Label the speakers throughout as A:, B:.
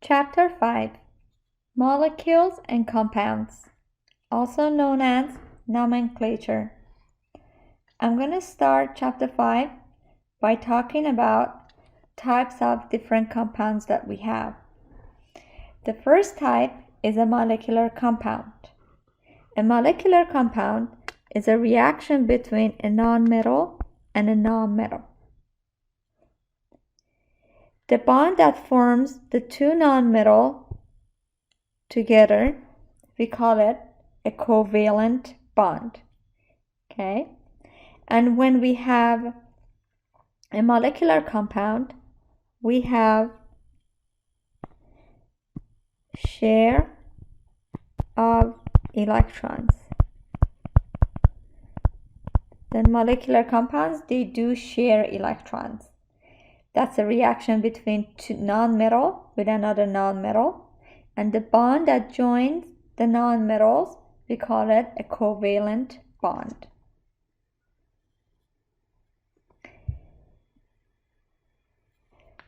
A: Chapter 5 Molecules and Compounds, also known as Nomenclature. I'm going to start Chapter 5 by talking about types of different compounds that we have. The first type is a molecular compound. A molecular compound is a reaction between a nonmetal and a nonmetal. The bond that forms the two nonmetal together, we call it a covalent bond. Okay? And when we have a molecular compound, we have share of electrons. Then molecular compounds, they do share electrons. That's a reaction between two nonmetal with another nonmetal. And the bond that joins the nonmetals, we call it a covalent bond.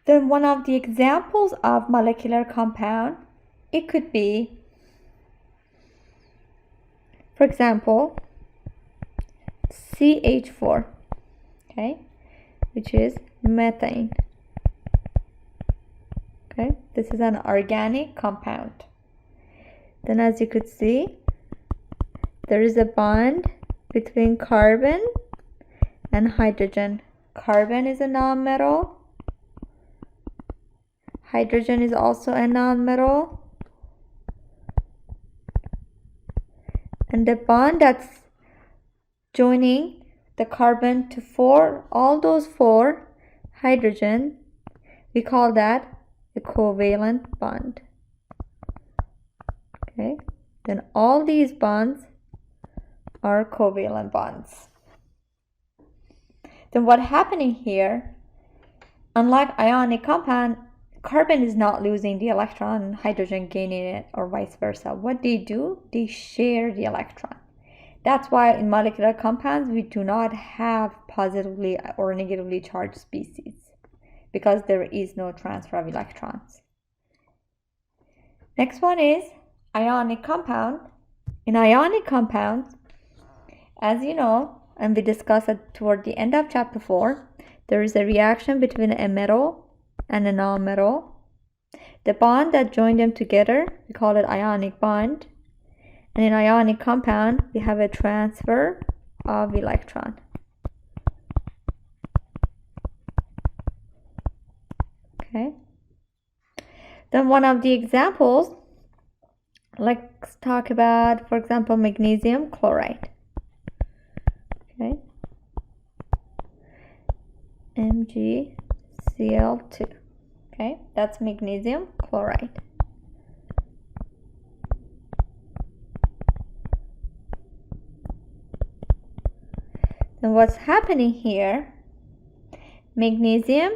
A: Then one of the examples of molecular compound, it could be, for example, CH4, okay, which is methane. Okay, this is an organic compound. Then as you could see, there is a bond between carbon and hydrogen. Carbon is a nonmetal. Hydrogen is also a nonmetal. And the bond that's joining the carbon to all those four hydrogen, we call that a covalent bond. Okay, then all these bonds are covalent bonds. Then what's happening here, unlike ionic compound, carbon is not losing the electron, hydrogen gaining it, or vice versa. What they do, they share the electron. That's why in molecular compounds, we do not have positively or negatively charged species, because there is no transfer of electrons. Next one is ionic compound. In ionic compounds, as you know, and we discussed it toward the end of chapter 4, there is a reaction between a metal and a nonmetal. The bond that joined them together, we call it ionic bond. And in ionic compound, we have a transfer of electron. Okay. Then one of the examples, let's talk about, for example, magnesium chloride. Okay. MgCl2. Okay, that's magnesium chloride. Then what's happening here, magnesium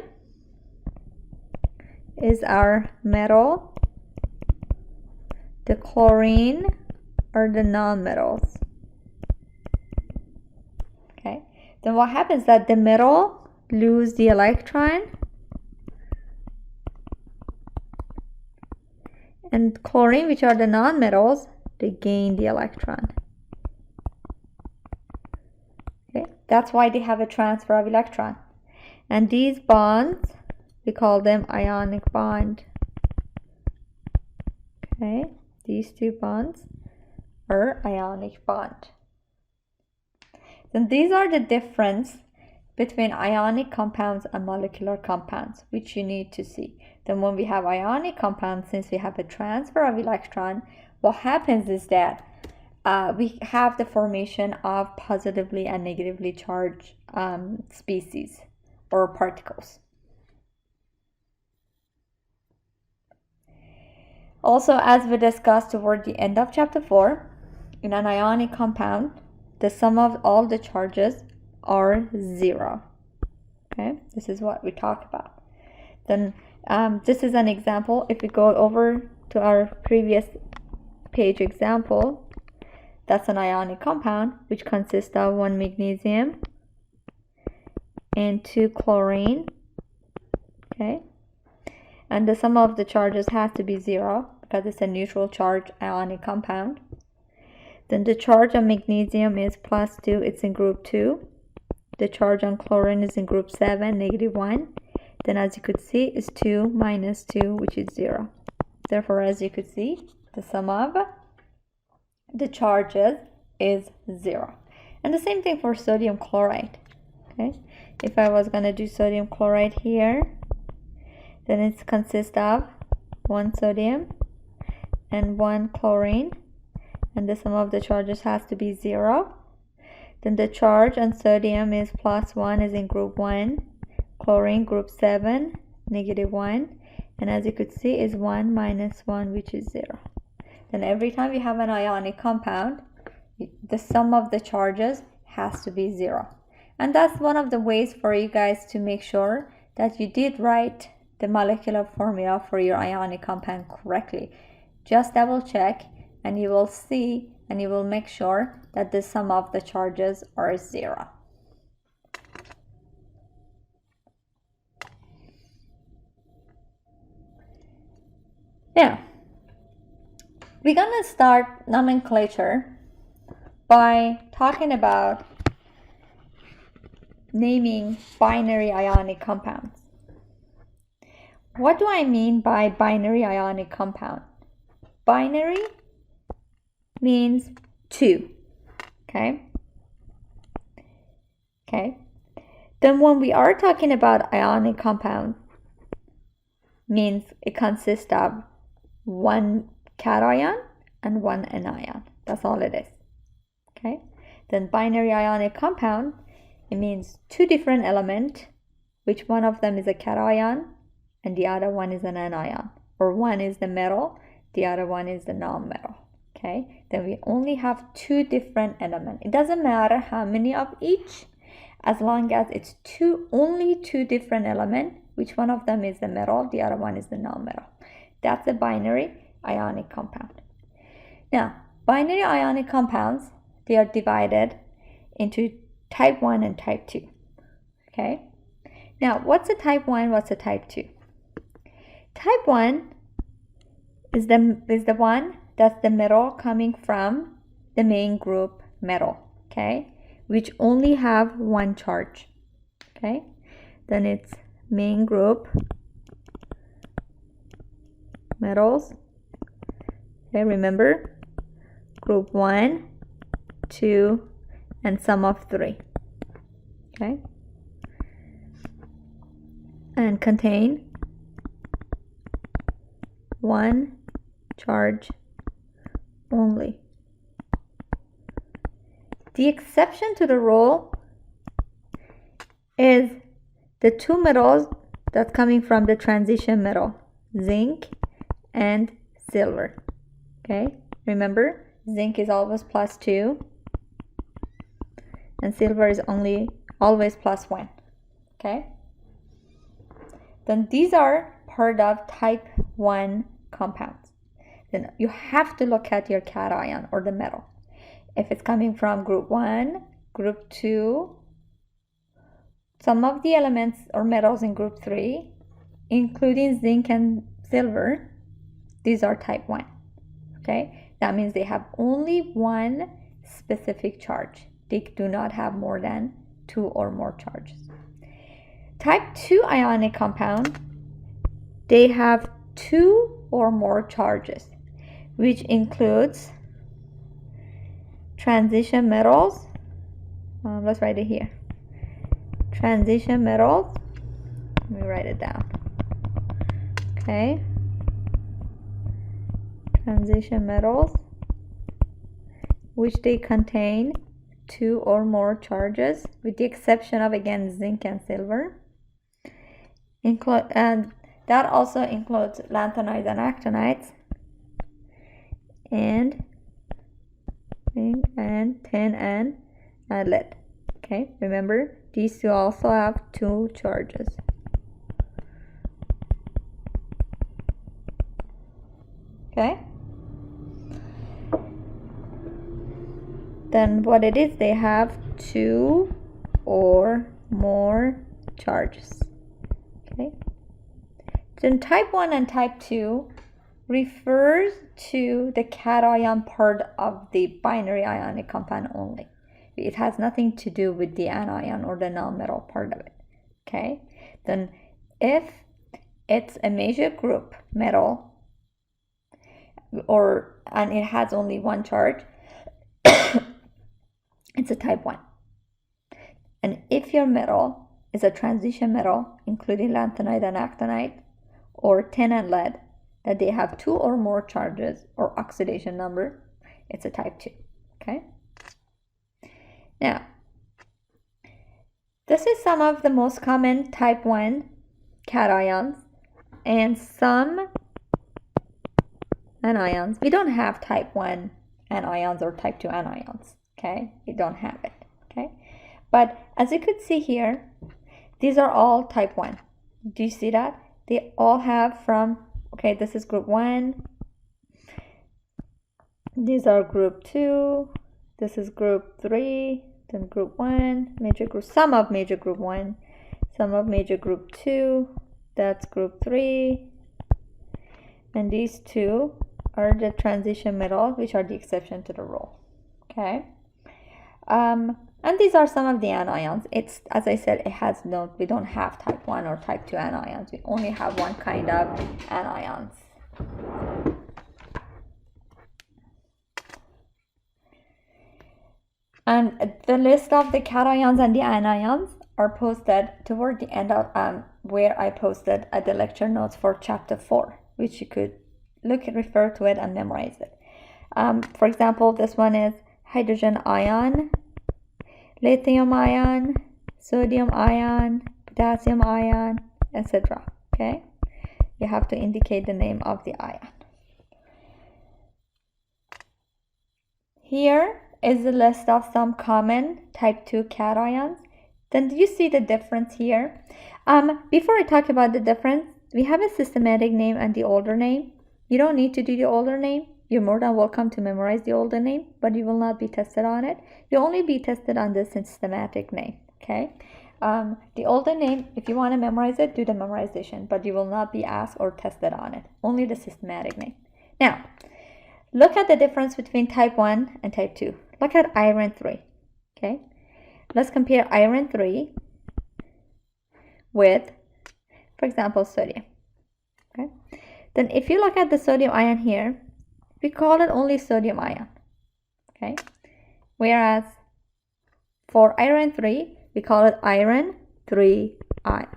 A: is our metal, the chlorine are the nonmetals. Okay, then what happens that the metal lose the electron and chlorine, which are the nonmetals, they gain the electron. Okay, that's why they have a transfer of electron. And these bonds, we call them ionic bond. Okay, these two bonds are ionic bond. Then these are the difference between ionic compounds and molecular compounds, which you need to see. Then when we have ionic compounds, since we have a transfer of electron, what happens is that we have the formation of positively and negatively charged species or particles. Also, as we discussed toward the end of chapter 4, in an ionic compound, the sum of all the charges are 0. Okay, this is what we talk about. Then this is an example. If we go over to our previous page example, that's an ionic compound which consists of 1 magnesium and 2 chlorine. Okay, and the sum of the charges has to be 0 because it's a neutral charge ionic compound. Then the charge on magnesium is +2, it's in group 2. The charge on chlorine is in group 7, -1. Then as you could see is 2 minus 2, which is 0. Therefore, as you could see, the sum of the charges is 0. And the same thing for sodium chloride. Okay, if I was going to do sodium chloride here, then it consists of 1 sodium and 1 chlorine, and the sum of the charges has to be 0. Then the charge on sodium is +1, is in group 1, chlorine group 7, -1, and as you could see is 1 minus 1, which is 0. Then every time you have an ionic compound, the sum of the charges has to be 0. And that's one of the ways for you guys to make sure that you did write the molecular formula for your ionic compound correctly. Just double check and you will see and you will make sure that the sum of the charges are 0. Now, we're gonna start nomenclature by talking about naming binary ionic compounds. What do I mean by binary ionic compound? Binary means 2, okay? Then when we are talking about ionic compound, means it consists of 1 cation and 1 anion. That's all it is, okay? Then binary ionic compound, it means 2 different elements, which one of them is a cation and the other one is an anion, or one is the metal, the other one is the non-metal. Okay, then we only have 2 different elements. It doesn't matter how many of each, as long as it's only 2 different elements, which one of them is the metal, the other one is the non-metal. That's a binary ionic compound. Now, binary ionic compounds, they are divided into type 1 and type 2. Okay, now what's a type 1, what's a type 2? Type 1 is the one that's the metal coming from the main group metal, okay, which only have 1 charge. Okay, then it's main group metals. Okay, remember, group 1, 2, and sum of 3. Okay, and contain 1 charge only. The exception to the rule is the 2 metals that's coming from the transition metal, zinc and silver. Okay, remember, zinc is always +2 and silver is always +1. Okay, then these are part of type 1 compounds. Then you have to look at your cation or the metal. If it's coming from group 1, group 2, some of the elements or metals in group 3, including zinc and silver, these are type 1. Okay, that means they have only 1 specific charge. They do not have more than 2 or more charges. Type 2 ionic compound, they have 2 or more charges, which includes transition metals. Let's write it here. Transition metals. Let me write it down. Okay. Transition metals, which they contain 2 or more charges, with the exception of, again, zinc and silver. And that also includes lanthanides and actinides, and tin and lead. Okay, remember, these 2 also have 2 charges. Okay, then what it is, they have 2 or more charges. Okay, Then type 1 and type 2 refers to the cation part of the binary ionic compound only. It has nothing to do with the anion or the nonmetal part of it. Okay? Then if it's a major group metal and it has only one charge, it's a type 1. And if your metal is a transition metal, including lanthanide and actinide, or tin and lead, that they have 2 or more charges or oxidation number, it's a type 2. Okay? Now, this is some of the most common type 1 cations and some anions. We don't have type 1 anions or type 2 anions. Okay? We don't have it. Okay? But as you could see here, these are all type 1. Do you see that? They all have from, okay, this is group 1. These are group 2. This is group 3. Then group 1, major group, some of major group 1, some of major group 2. That's group 3. And these 2 are the transition metal, which are the exception to the rule. Okay? And these are some of the anions. It's, as I said, we don't have type 1 or type 2 anions. We only have one kind of anions. And the list of the cations and the anions are posted toward the end of where I posted the lecture notes for chapter 4, which you could refer to it and memorize it. For example, this one is hydrogen ion, lithium ion, sodium ion, potassium ion, etc. Okay? You have to indicate the name of the ion. Here is the list of some common type 2 cations. Then do you see the difference here? Before I talk about the difference, we have a systematic name and the older name. You don't need to do the older name. You're more than welcome to memorize the older name, but you will not be tested on it. You'll only be tested on the systematic name, okay? The older name, if you want to memorize it, do the memorization, but you will not be asked or tested on it. Only the systematic name. Now, look at the difference between type 1 and type 2. Look at iron 3, okay? Let's compare iron 3 with, for example, sodium, okay? Then if you look at the sodium ion here, we call it only sodium ion, okay? Whereas for iron 3, we call it iron 3 ion.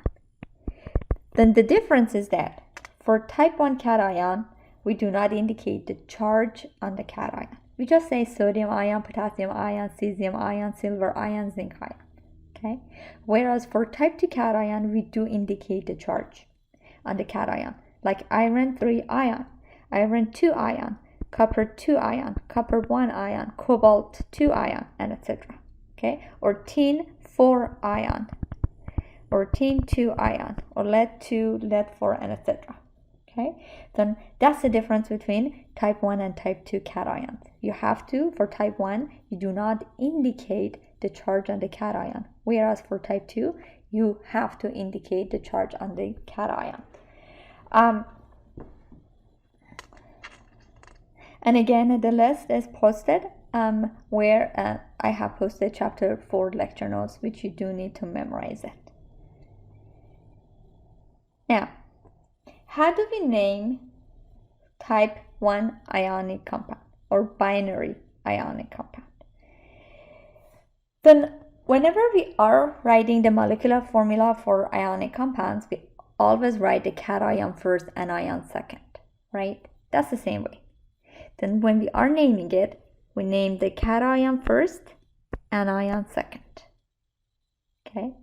A: Then the difference is that for type 1 cation, we do not indicate the charge on the cation. We just say sodium ion, potassium ion, cesium ion, silver ion, zinc ion, okay? Whereas for type 2 cation, we do indicate the charge on the cation, like iron 3 ion, iron 2 ion, copper 2 ion, copper 1 ion, cobalt 2 ion, and etc. Okay? Or tin 4 ion, or tin 2 ion, or lead 2, lead 4, and etc. Okay? Then that's the difference between type 1 and type 2 cations. You have to, for type 1, you do not indicate the charge on the cation, whereas for type 2, you have to indicate the charge on the cation. And again, the list is posted where I have posted chapter 4 lecture notes, which you do need to memorize it. Now, how do we name type 1 ionic compound or binary ionic compound? Then whenever we are writing the molecular formula for ionic compounds, we always write the cation first and ion second, right? That's the same way. Then when we are naming it, we name the cation first and ion second. Okay?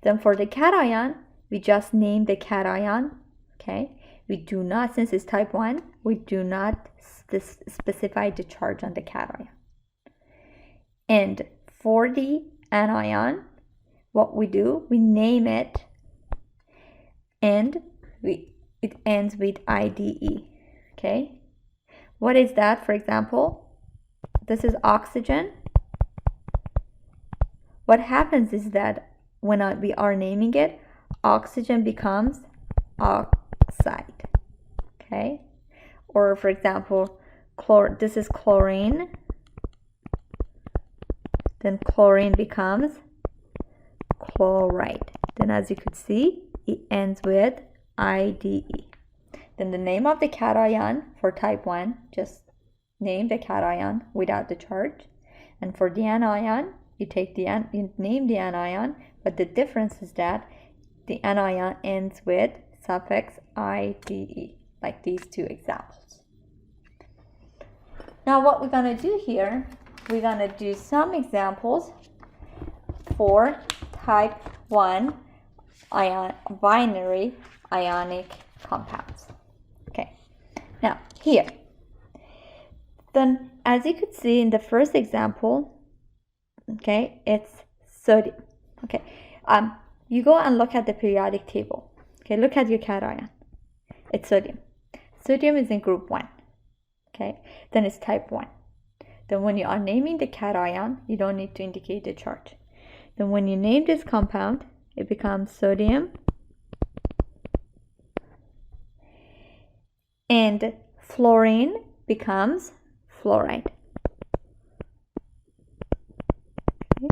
A: Then for the cation, we just name the cation. Okay? We do not, since it's type 1, we do not specify the charge on the cation. And for the anion, what we do, we name it and it ends with IDE. Okay? What is that? For example, this is oxygen. What happens is that when we are naming it, oxygen becomes oxide. oxide. Okay, or for example, this is chlorine, then chlorine becomes chloride. Then as you could see, it ends with IDE. Then the name of the cation for type 1, just name the cation without the charge. And for the anion, you name the anion, but the difference is that the anion ends with suffix IDE, like these two examples. Now what we're going to do here, we're going to do some examples for type 1 binary ionic compounds. Okay, now here, then as you could see in the first example, okay, it's sodium. Okay, you go and look at the periodic table. Okay, look at your cation. It's sodium. Sodium is in group 1. Okay, then it's type 1. Then when you are naming the cation, you don't need to indicate the charge. Then when you name this compound, it becomes sodium, and fluorine becomes fluoride. Okay.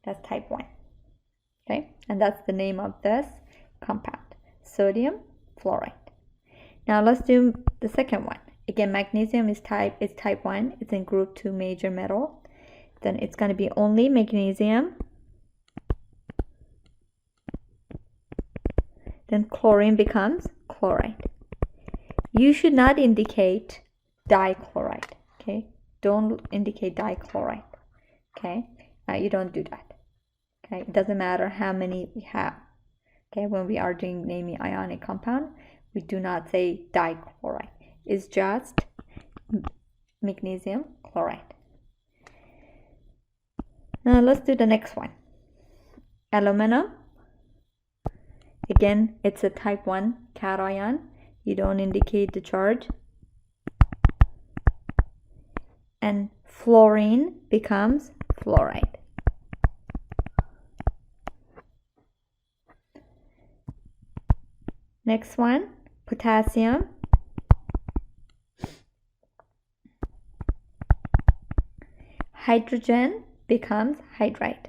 A: That's type 1. Okay, and that's the name of this compound, sodium fluoride. Now let's do the second one. Again, magnesium is type 1. It's in group 2 major metal. Then it's going to be only magnesium. Then chlorine becomes chloride. You should not indicate dichloride. Okay, don't indicate dichloride. Okay, you don't do that. Okay, it doesn't matter how many we have. Okay, when we are doing naming ionic compound, we do not say dichloride. It's just magnesium chloride. Now let's do the next one. Aluminum. Again, it's a type 1 cation. You don't indicate the charge. And fluorine becomes fluoride. Next one, potassium. Hydrogen becomes hydride.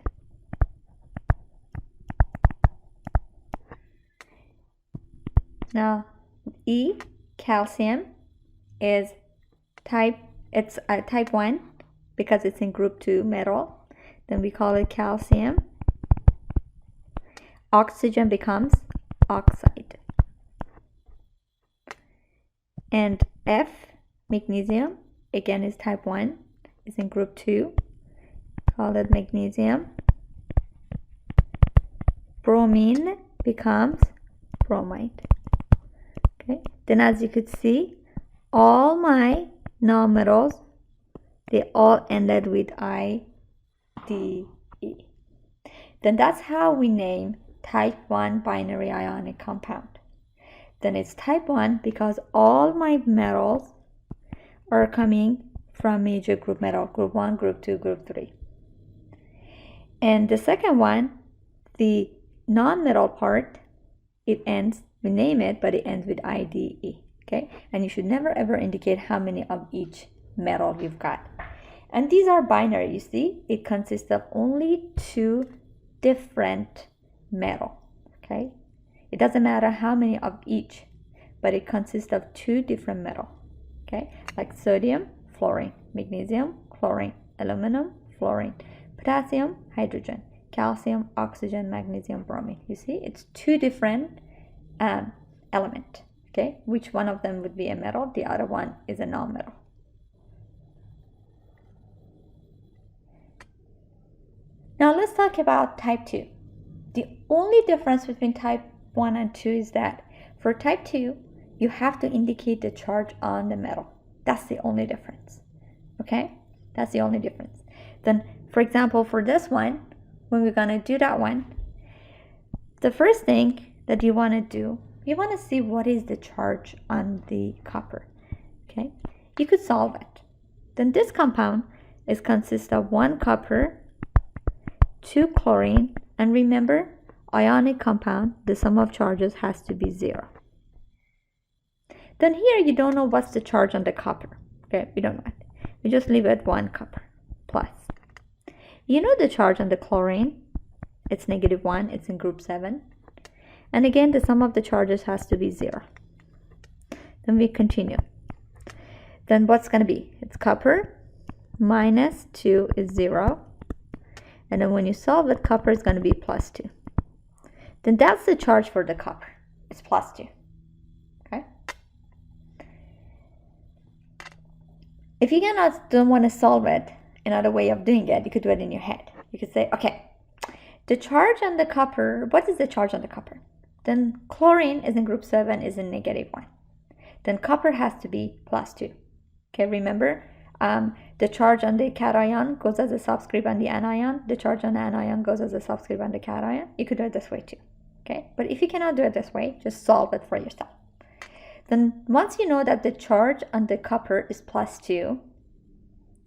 A: Now, E, calcium, is type 1 because it's in group 2 metal. Then we call it calcium. Oxygen becomes oxide. And F, magnesium, again is type 1, is in group 2. Call it magnesium. Bromine becomes bromide. Okay, then as you could see, all my nonmetals, they all ended with IDE. Then that's how we name type 1 binary ionic compound. Then it's type 1 because all my metals are coming from major group metal, group 1, group 2, group 3. And the second one, the non-metal part, it ends, we name it, but it ends with IDE. Okay, and you should never ever indicate how many of each metal you've got. And these are binary. You see, it consists of only 2 different metal. Okay, it doesn't matter how many of each, but it consists of 2 different metal. Okay, like sodium, fluorine, magnesium, chlorine, aluminum, fluorine, potassium, hydrogen, calcium, oxygen, magnesium, bromine. You see, it's 2 different element. Okay, which one of them would be a metal, the other one is a non-metal. Now let's talk about type 2. The only difference between type 1 and 2 is that for type 2, you have to indicate the charge on the metal. That's the only difference. Okay, that's the only difference. Then, for example, for this one, when we're gonna do that one, the first thing that you wanna do, you wanna see what is the charge on the copper. Okay, you could solve it. Then this compound consists of 1 copper, 2 chlorine, and remember, ionic compound, the sum of charges has to be 0. Then here you don't know what's the charge on the copper. Okay, we don't know it. We just leave it 1 copper plus. You know the charge on the chlorine? It's -1. It's in group 7. And again, the sum of the charges has to be 0. Then we continue. Then what's going to be? It's copper minus 2 is 0. And then when you solve it, copper is going to be +2. Then that's the charge for the copper. It's +2. Okay? If you don't want to solve it, another way of doing it, you could do it in your head. You could say, okay, the charge on the copper, what is the charge on the copper? Then chlorine is in group 7, is in -1. Then copper has to be +2. Okay, remember, the charge on the cation goes as a subscript on the anion. The charge on the anion goes as a subscript on the cation. You could do it this way too. Okay, but if you cannot do it this way, just solve it for yourself. Then once you know that the charge on the copper is +2,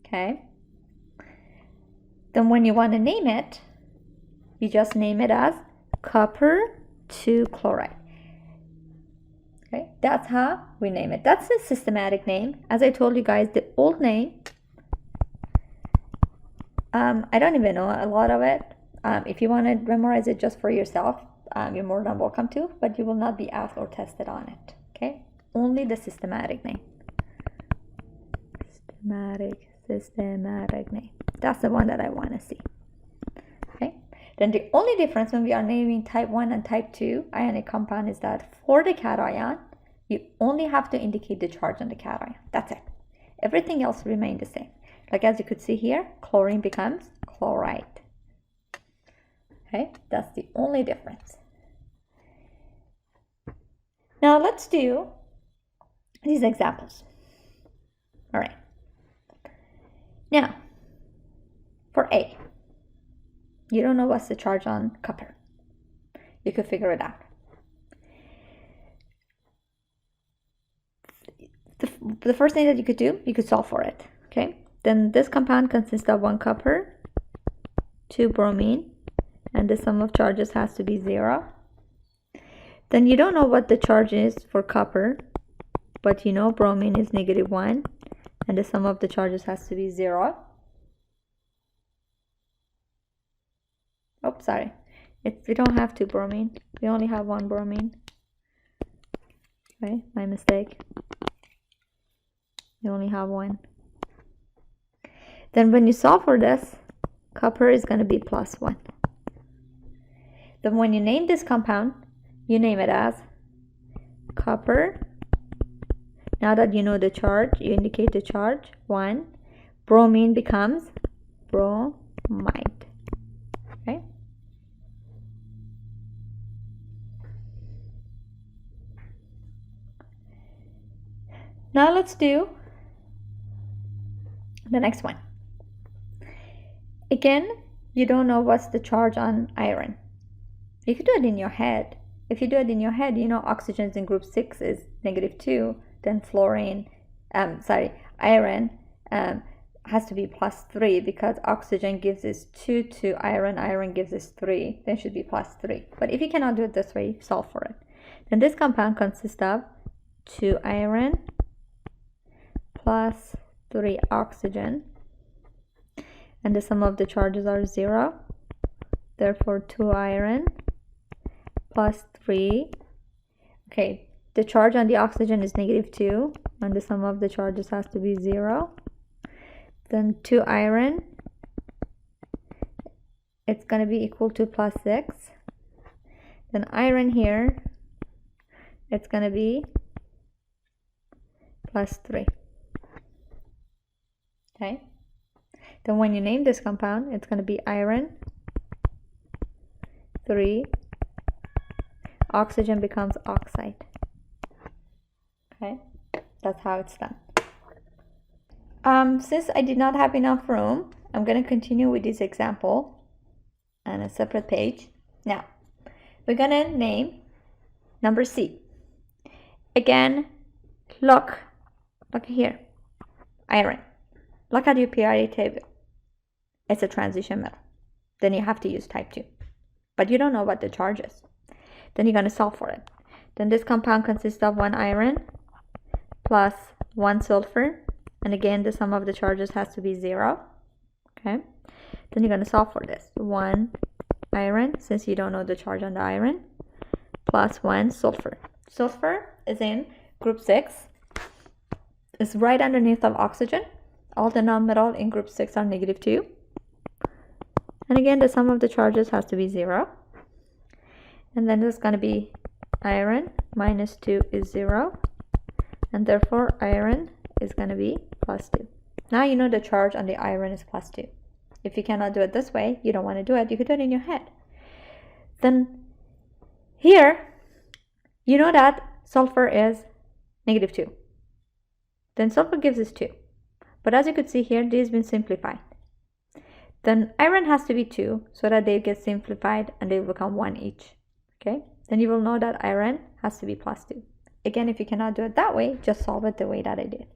A: okay, then when you want to name it, you just name it as copper 2 chloride. Okay, that's how we name it. That's the systematic name. As I told you guys, the old name, I don't even know a lot of it. If you want to memorize it just for yourself, you're more than welcome to, but you will not be asked or tested on it. Okay, only the systematic name. Systematic name. That's the one that I want to see. Okay. Then the only difference when we are naming type 1 and type 2 ionic compound is that for the cation, you only have to indicate the charge on the cation. That's it. Everything else remains the same. Like as you could see here, chlorine becomes chloride. Okay, that's the only difference. Now let's do these examples. All right. Now, for A, you don't know what's the charge on copper. You could figure it out. The first thing that you could do, you could solve for it. Okay. Then this compound consists of 1 copper, 2 bromine, and the sum of charges has to be 0. Then you don't know what the charge is for copper, but you know bromine is -1, and the sum of the charges has to be 0. Oh, sorry. We don't have 2 bromine. We only have 1 bromine. Okay, my mistake. We only have 1. Then when you solve for this, copper is going to be +1. Then when you name this compound, you name it as copper. Now that you know the charge, you indicate the charge, 1. Bromine becomes bromide. Okay. Now let's do the next one. Again, you don't know what's the charge on iron. You can do it in your head. If you do it in your head, you know oxygen's in group 6 is -2, then iron has to be +3 because oxygen gives us 2 to iron gives us 3, then it should be +3. But if you cannot do it this way, solve for it. Then this compound consists of 2 iron plus 3 oxygen, and the sum of the charges are 0. Therefore 2 iron plus 3. Okay, the charge on the oxygen is -2, and the sum of the charges has to be 0. Then 2 iron, it's going to be equal to +6. Then iron here, it's going to be +3. Okay. Then when you name this compound, it's going to be iron 3. Oxygen becomes oxide. Okay, that's how it's done. Since I did not have enough room, I'm going to continue with this example on a separate page. Now, we're going to name number C. Again, look here, iron. Look at your periodic table. It's a transition metal. Then you have to use type 2. but you don't know what the charge is. Then you're going to solve for it. Then this compound consists of 1 iron plus 1 sulfur. And again, the sum of the charges has to be 0. Okay. Then you're going to solve for this. 1 iron, since you don't know the charge on the iron, plus 1 sulfur. Sulfur is in group 6. It's right underneath of oxygen. All the nonmetal in group 6 are -2. And again, the sum of the charges has to be 0. And then there's going to be iron -2 is 0. And therefore, iron is going to be +2. Now you know the charge on the iron is +2. If you cannot do it this way, you don't want to do it, you could do it in your head. Then here, you know that sulfur is -2. Then sulfur gives us 2. But as you could see here, these have been simplified. Then iron has to be 2 so that they get simplified and they will become 1 each. Okay? Then you will know that iron has to be +2. Again, if you cannot do it that way, just solve it the way that I did.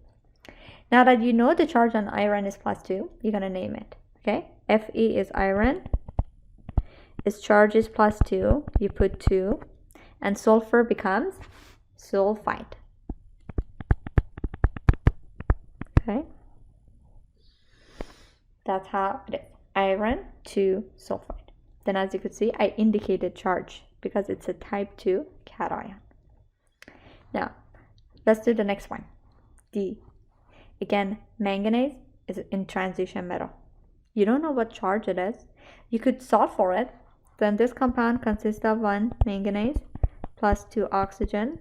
A: Now that you know the charge on iron is +2, you're going to name it. Okay? Fe is iron. Its charge is +2. You put 2. And sulfur becomes sulfide. Okay? That's how it is. Iron to sulfide. Then as you could see, I indicated charge because it's a type 2 cation. Now, let's do the next one. D. Again, manganese is in transition metal. You don't know what charge it is. You could solve for it. Then this compound consists of 1 manganese plus 2 oxygen.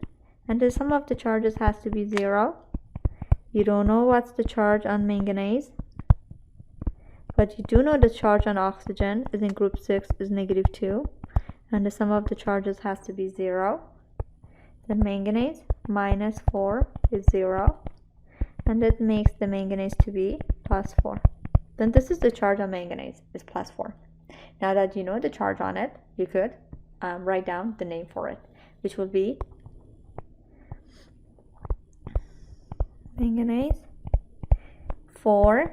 A: And the sum of the charges has to be 0. You don't know what's the charge on manganese. But you do know the charge on oxygen is in group 6 is -2. And the sum of the charges has to be 0. Then manganese -4 is 0. And that makes the manganese to be +4. Then this is the charge on manganese, is +4. Now that you know the charge on it, you could write down the name for it, which will be manganese 4.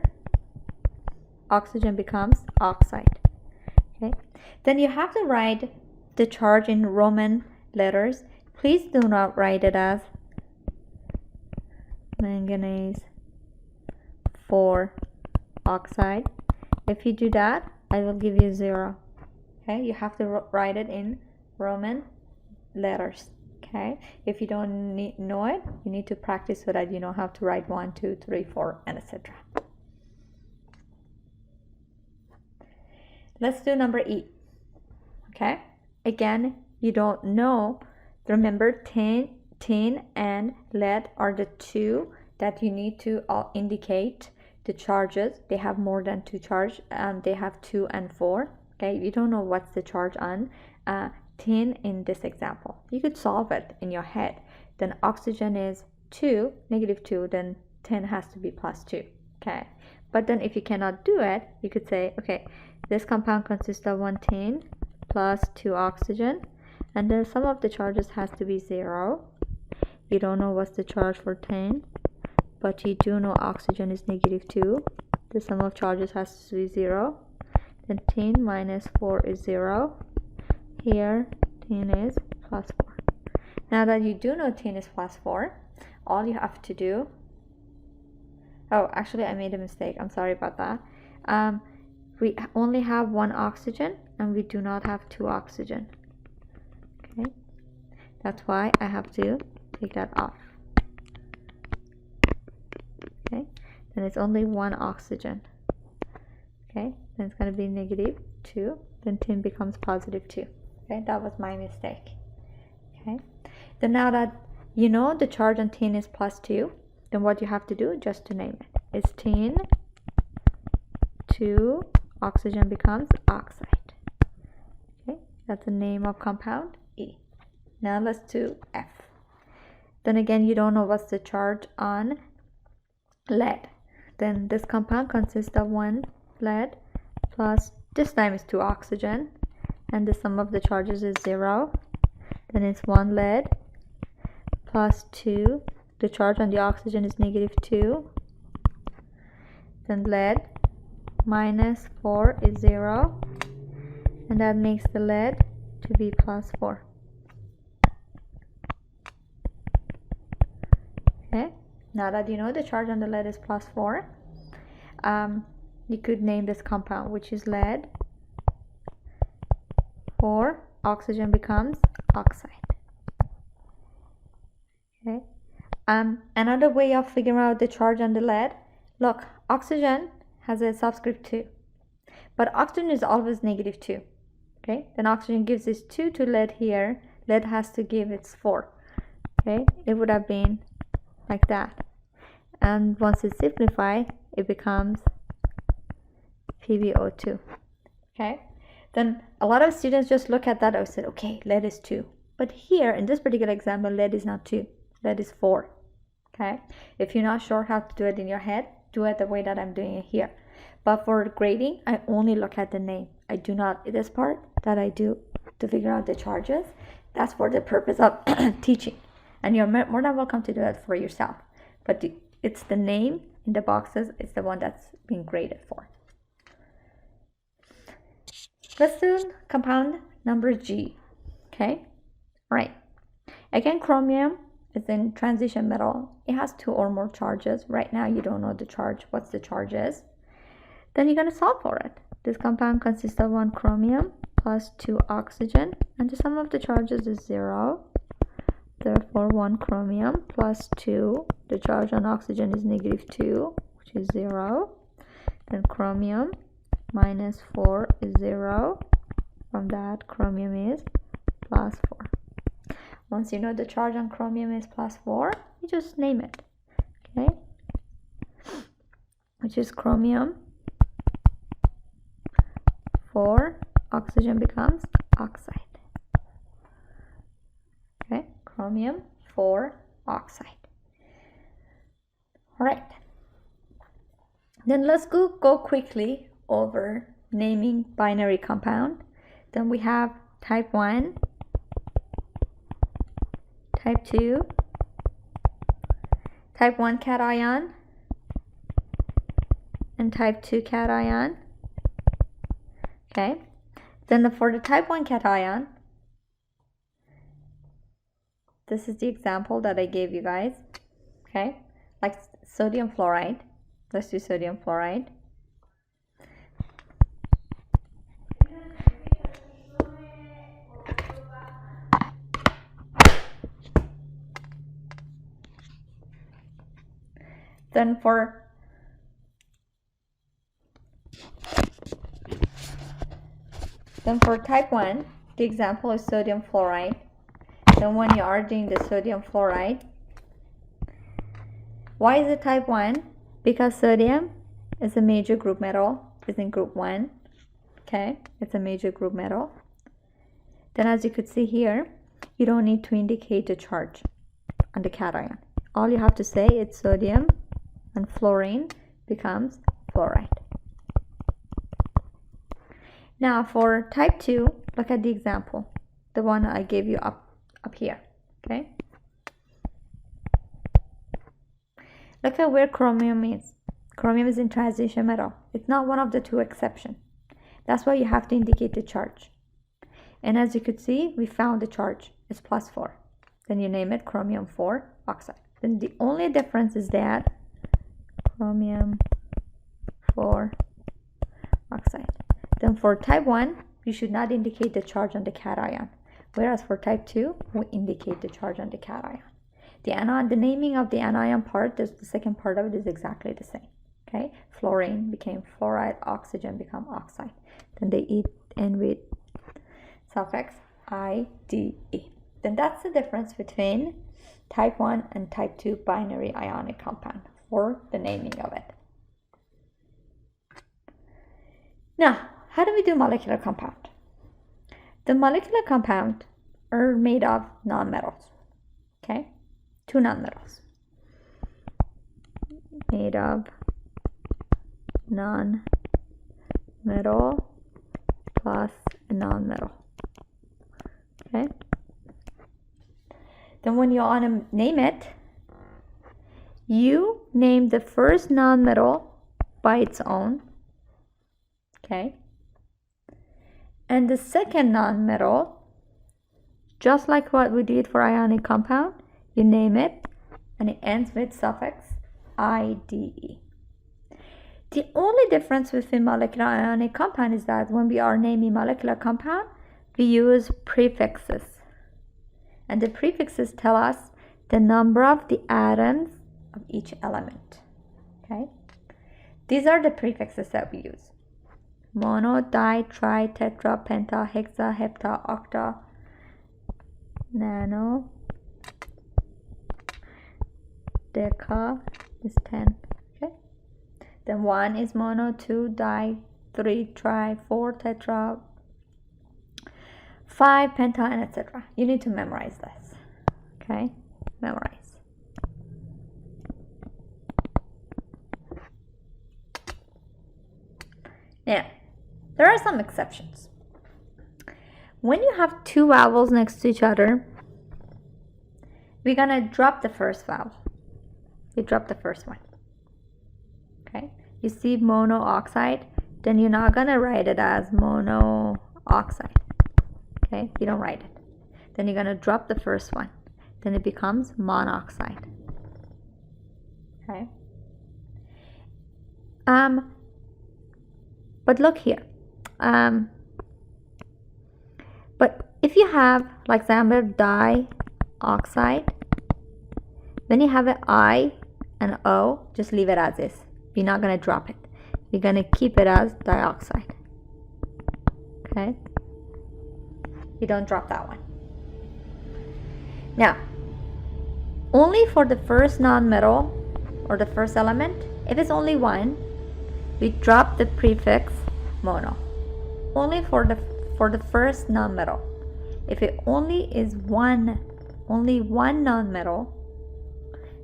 A: Oxygen becomes oxide. Okay. Then you have to write the charge in Roman letters. Please do not write it as manganese 4 oxide. If you do that, I will give you 0. Okay, you have to write it in Roman letters. Okay, if you don't know it, you need to practice so that you know how to write 1, 2, 3, 4, and etc. Let's do number E. Okay, again, you don't know. Remember, tin and lead are the 2 that you need to indicate the charges. They have more than 2 charge, and they have 2 and 4. Okay, you don't know what's the charge on tin in this example. You could solve it in your head. Then oxygen is 2, -2, then tin has to be +2. Okay, but then if you cannot do it, you could say, okay, this compound consists of 1 tin plus 2 oxygen, and the sum of the charges has to be 0. You don't know what's the charge for tin, but you do know oxygen is -2. The sum of charges has to be 0. Then tin -4 is 0. Here, tin is +4. Now that you do know tin is +4, all you have to do... Oh, actually, I made a mistake. I'm sorry about that. We only have 1 oxygen, and we do not have 2 oxygen. Okay, that's why I have to take that off. Okay, then it's only 1 oxygen. Okay, then it's going to be -2. Then tin becomes +2. Okay, that was my mistake. Okay, then now that you know the charge on tin is +2, then what you have to do, just to name it, is tin 2 oxygen becomes oxide. Okay, that's the name of compound E. Now let's do F. Then again, you don't know what's the charge on lead. Then this compound consists of 1 lead plus, this time is 2 oxygen, and the sum of the charges is 0. Then it's 1 lead plus 2. The charge on the oxygen is -2. Then lead -4 is 0. and that makes the lead to be +4. Okay, now that you know the charge on the lead is +4, you could name this compound, which is lead 4, oxygen becomes oxide. Okay. Another way of figuring out the charge on the lead, look, oxygen has a subscript 2, but oxygen is always -2. Okay, then oxygen gives its 2 to lead here, lead has to give its 4. Okay, it would have been like that, and once it's simplified, it becomes PbO2. Okay, then a lot of students just look at that and say, okay, lead is 2, but here in this particular example, lead is not 2, lead is 4. Okay, if you're not sure how to do it in your head, do it the way that I'm doing it here. But for grading, I only look at the name. I do not, this part that I do to figure out the charges, that's for the purpose of teaching. And you're more than welcome to do it for yourself. But it's the name in the boxes, it's the one that's being graded for. Let's do compound number G. Okay, all right. Again, chromium is in transition metal. It has 2 or more charges. Right now, you don't know the charge, what's the charge is. Then you're going to solve for it. This compound consists of 1 chromium plus 2 oxygen, and the sum of the charges is 0. Therefore, 1 chromium plus 2, the charge on oxygen is -2, which is 0. Then chromium minus 4 is 0. From that, chromium is +4. Once you know the charge on chromium is +4, you just name it, okay? Which is chromium 4, oxygen becomes oxide. Okay, chromium 4 oxide. All right. Then let's go quickly over naming binary compound. Then we have type 1, type 2, type 1 cation, and type 2 cation. Okay, then for the type 1 cation, this is the example that I gave you guys. Okay, like sodium fluoride. Let's do sodium fluoride. Then for type 1, the example is sodium fluoride. Then when you are doing the sodium fluoride, why is it type 1? Because sodium is a major group metal, is in group 1. Okay, it's a major group metal. Then as you could see here, you don't need to indicate the charge on the cation. All you have to say is sodium and fluorine becomes fluoride. Now for type 2, look at the example, the one I gave you up here, okay? Look at where chromium is. Chromium is in transition metal. It's not one of the 2 exceptions. That's why you have to indicate the charge. And as you could see, we found the charge. It's +4. Then you name it chromium 4 oxide. Then the only difference is that chromium 4 oxide. Then for type 1, you should not indicate the charge on the cation. Whereas for type 2, we indicate the charge on the cation. The naming of the anion part, the second part of it is exactly the same. Okay, fluorine became fluoride, oxygen become oxide. Then they end with suffix IDE. Then that's the difference between type 1 and type 2 binary ionic compound for the naming of it. Now, how do we do molecular compound? The molecular compound are made of nonmetals. Okay, 2 nonmetals made of non-metal plus a non-metal. Okay, then when you want to name it, you name the first non-metal by its own. Okay, And the second nonmetal, just like what we did for ionic compound, you name it and it ends with suffix IDE. The only difference between molecular ionic compound is that when we are naming molecular compound, we use prefixes. And the prefixes tell us the number of the atoms of each element. Okay? These are the prefixes that we use. Mono, di, tri, tetra, penta, hexa, hepta, octa, nano, deca is 10. Okay? Then 1 is mono, 2 di, 3 tri, 4 tetra, 5 penta, and etc. You need to memorize this. Okay? Memorize. Now, there are some exceptions. When you have two vowels next to each other, we're gonna drop the first vowel. You drop the first one. Okay? You see monooxide, then you're not gonna write it as monooxide. Okay? You don't write it. Then you're gonna drop the first one. Then it becomes monoxide. Okay? But look here. But if you have, like example, dioxide, when you have an I and O, just leave it as is. We're not going to drop it. We're going to keep it as dioxide. Okay? You don't drop that one. Now, only for the first nonmetal or the first element, if it's only one, we drop the prefix mono. Only for the first nonmetal. If it only is one nonmetal,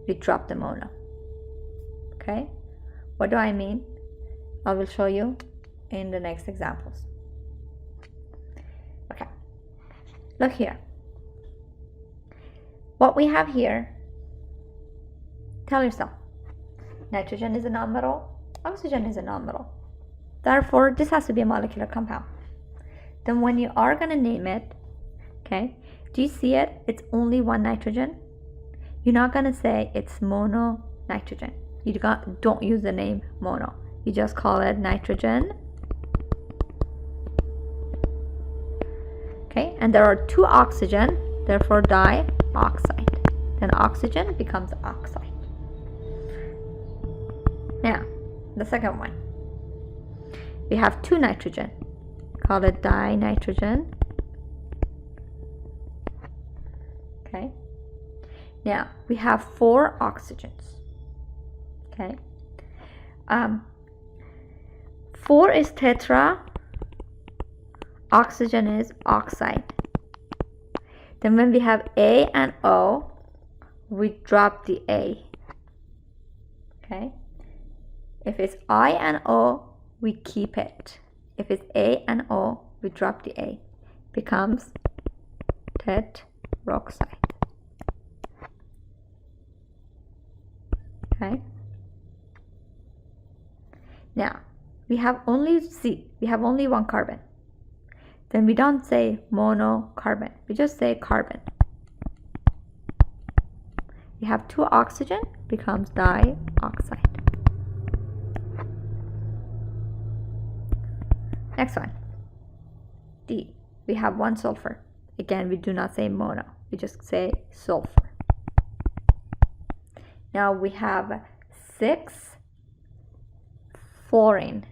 A: we drop the mono. Okay? What do I mean? I will show you in the next examples. Okay. Look here. What we have here, tell yourself, nitrogen is a nonmetal, oxygen is a nonmetal. Therefore, this has to be a molecular compound. Then when you are going to name it, okay, do you see it? It's only one nitrogen. You're not going to say it's mono nitrogen. You don't use the name mono. You just call it nitrogen. Okay, and there are two oxygen, therefore dioxide. Then oxygen becomes oxide. Now, the second one. We have two nitrogen. Call it dinitrogen. Okay. Now, we have four oxygens. Okay. 4 is tetra. Oxygen is oxide. Then when we have A and O, we drop the A. Okay. If it's I and O, we keep it. If it's A and O, we drop the A. Becomes tetroxide. Okay. Now, we have only one carbon. Then we don't say monocarbon. We just say carbon. We have two oxygen, becomes dioxide. Next one. D. We have one sulfur. Again, we do not say mono. We just say sulfur. Now we have 6 fluorine,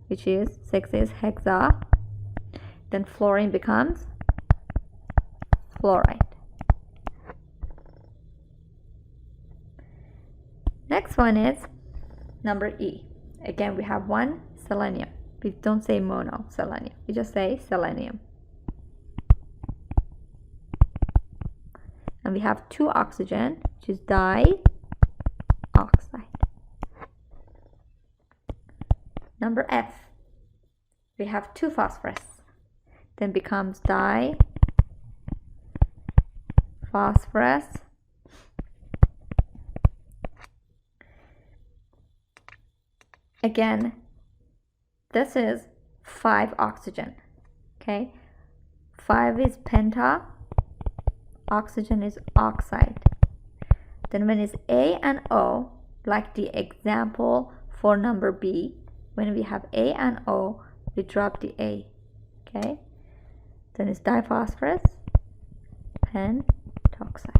A: which is 6 is hexa. Then fluorine becomes fluoride. Next one is number E. Again, we have one selenium. We don't say mono selenium. We just say selenium. And we have two oxygen, which is dioxide. Number F. We have two phosphorus. Then becomes diphosphorus. Again, this is 5 oxygen. Okay, 5 is penta, oxygen is oxide. Then when it's A and O, like the example for number B, when we have A and O, we drop the A. Okay, then it's diphosphorus, pentoxide.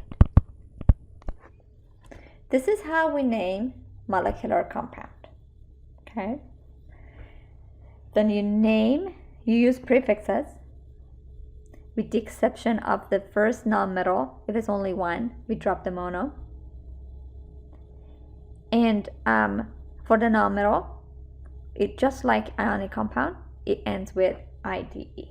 A: This is how we name molecular compound. Okay, then you use prefixes with the exception of the first nonmetal. If it's only one, we drop the mono. And for the nonmetal, it just like ionic compound, it ends with IDE.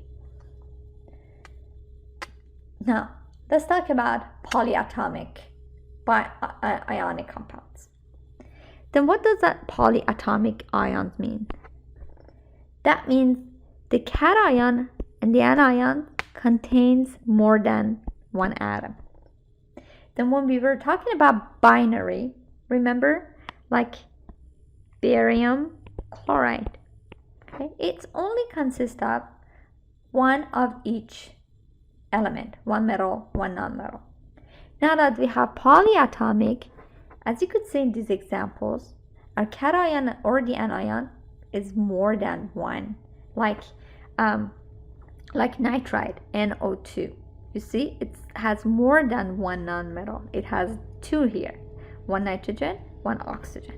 A: Now, let's talk about polyatomic ionic compounds. Then what does that polyatomic ions mean? That means the cation and the anion contains more than one atom. Then when we were talking about binary, remember, like barium chloride, okay, it only consists of one of each element, one metal, one non-metal. Now that we have polyatomic, as you could see in these examples, our cation or the anion is more than one, like nitride, NO2. You see, it has more than one non-metal. It has two here, one nitrogen, one oxygen.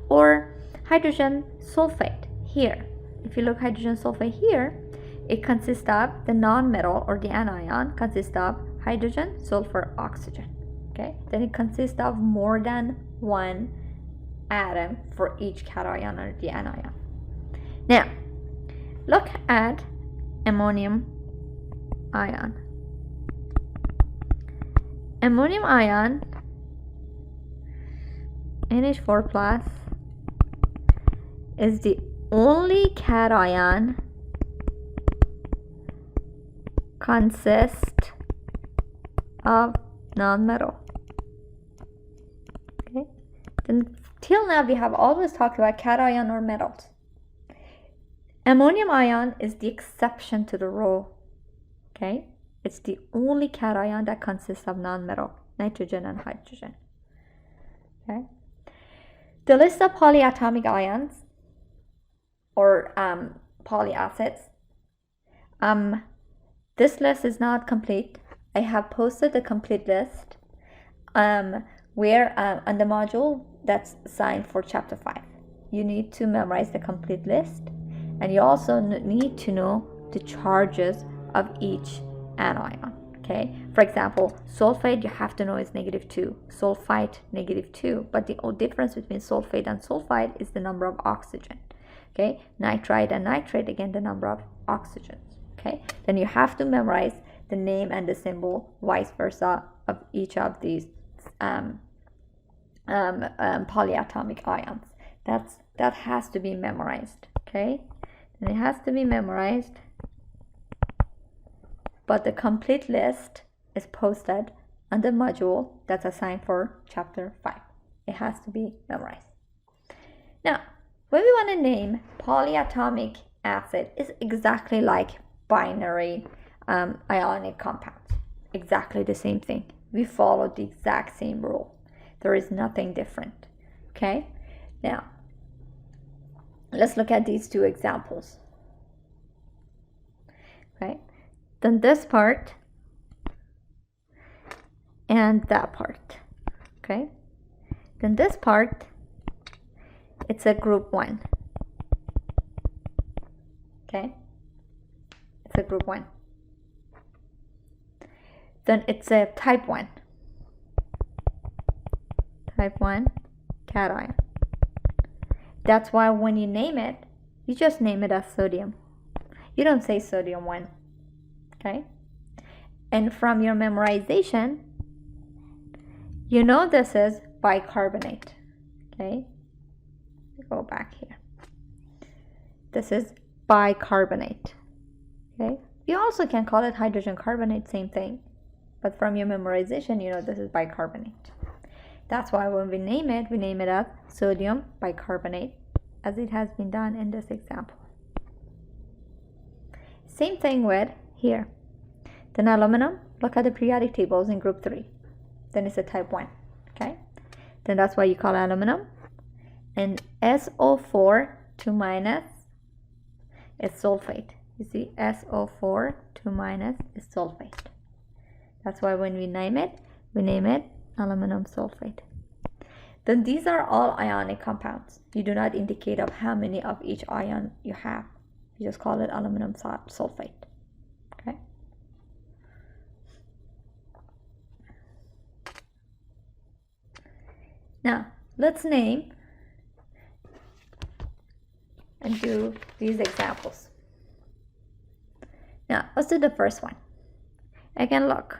A: Or hydrogen sulfate here. If you look hydrogen sulfate here, it consists of the non-metal or the anion consists of hydrogen, sulfur, oxygen. Okay, then it consists of more than one atom for each cation or the anion. Now, look at ammonium ion. Ammonium ion, NH4 plus, is the only cation consist of non-metal. Okay, then till now we have always talked about cation or metals. Ammonium ion is the exception to the rule. Okay, it's the only cation that consists of non-metal, nitrogen and hydrogen. Okay, the list of polyatomic ions or polyacids, this list is not complete. I have posted the complete list where on the module that's assigned for chapter 5. You need to memorize the complete list, and you also need to know the charges of each anion. Okay, for example, sulfate, you have to know is -2, sulfite -2, but the difference between sulfate and sulfite is the number of oxygen. Okay, nitride and nitrate, again, the number of oxygens. Okay, then you have to memorize the name and the symbol, vice versa, of each of these polyatomic ions. That has to be memorized. Okay, and it has to be memorized, but the complete list is posted on the module that's assigned for chapter 5. It has to be memorized. Now, when we want to name polyatomic acid, it's exactly like binary ionic compounds. Exactly the same thing. We follow the exact same rule. There is nothing different. Okay? Now, let's look at these two examples. Okay? Then this part and that part. Okay? Then this part, it's a group 1. Okay? It's a group 1. Then it's a type 1. Type 1 cation. That's why when you name it, you just name it as sodium. You don't say sodium 1. Okay? And from your memorization, you know this is bicarbonate. Okay? Go back here. This is bicarbonate. Okay? You also can call it hydrogen carbonate, same thing. But from your memorization, you know this is bicarbonate. That's why when we name it as sodium bicarbonate, as it has been done in this example. Same thing with here. Then aluminum, look at the periodic tables in group 3. Then it's a type 1. Okay? Then that's why you call it aluminum. And SO4 2 minus is sulfate. You see, SO4 2 minus is sulfate. That's why when we name it aluminum sulfate. Then these are all ionic compounds. You do not indicate of how many of each ion you have. You just call it aluminum sulfate. Okay? Now, let's name and do these examples. Now, let's do the first one. Again, look.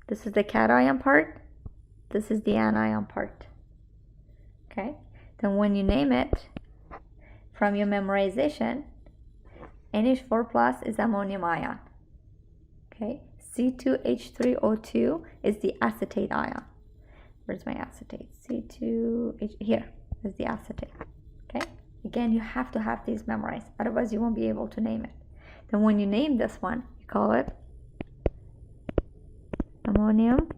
A: This is the cation part. This is the anion part. Okay? Then when you name it, from your memorization, NH4 plus is ammonium ion. Okay? C2H3O2 is the acetate ion. Where's my acetate? C2H, here is the acetate. Okay? Again, you have to have these memorized, otherwise you won't be able to name it. Then when you name this one, you call it ammonium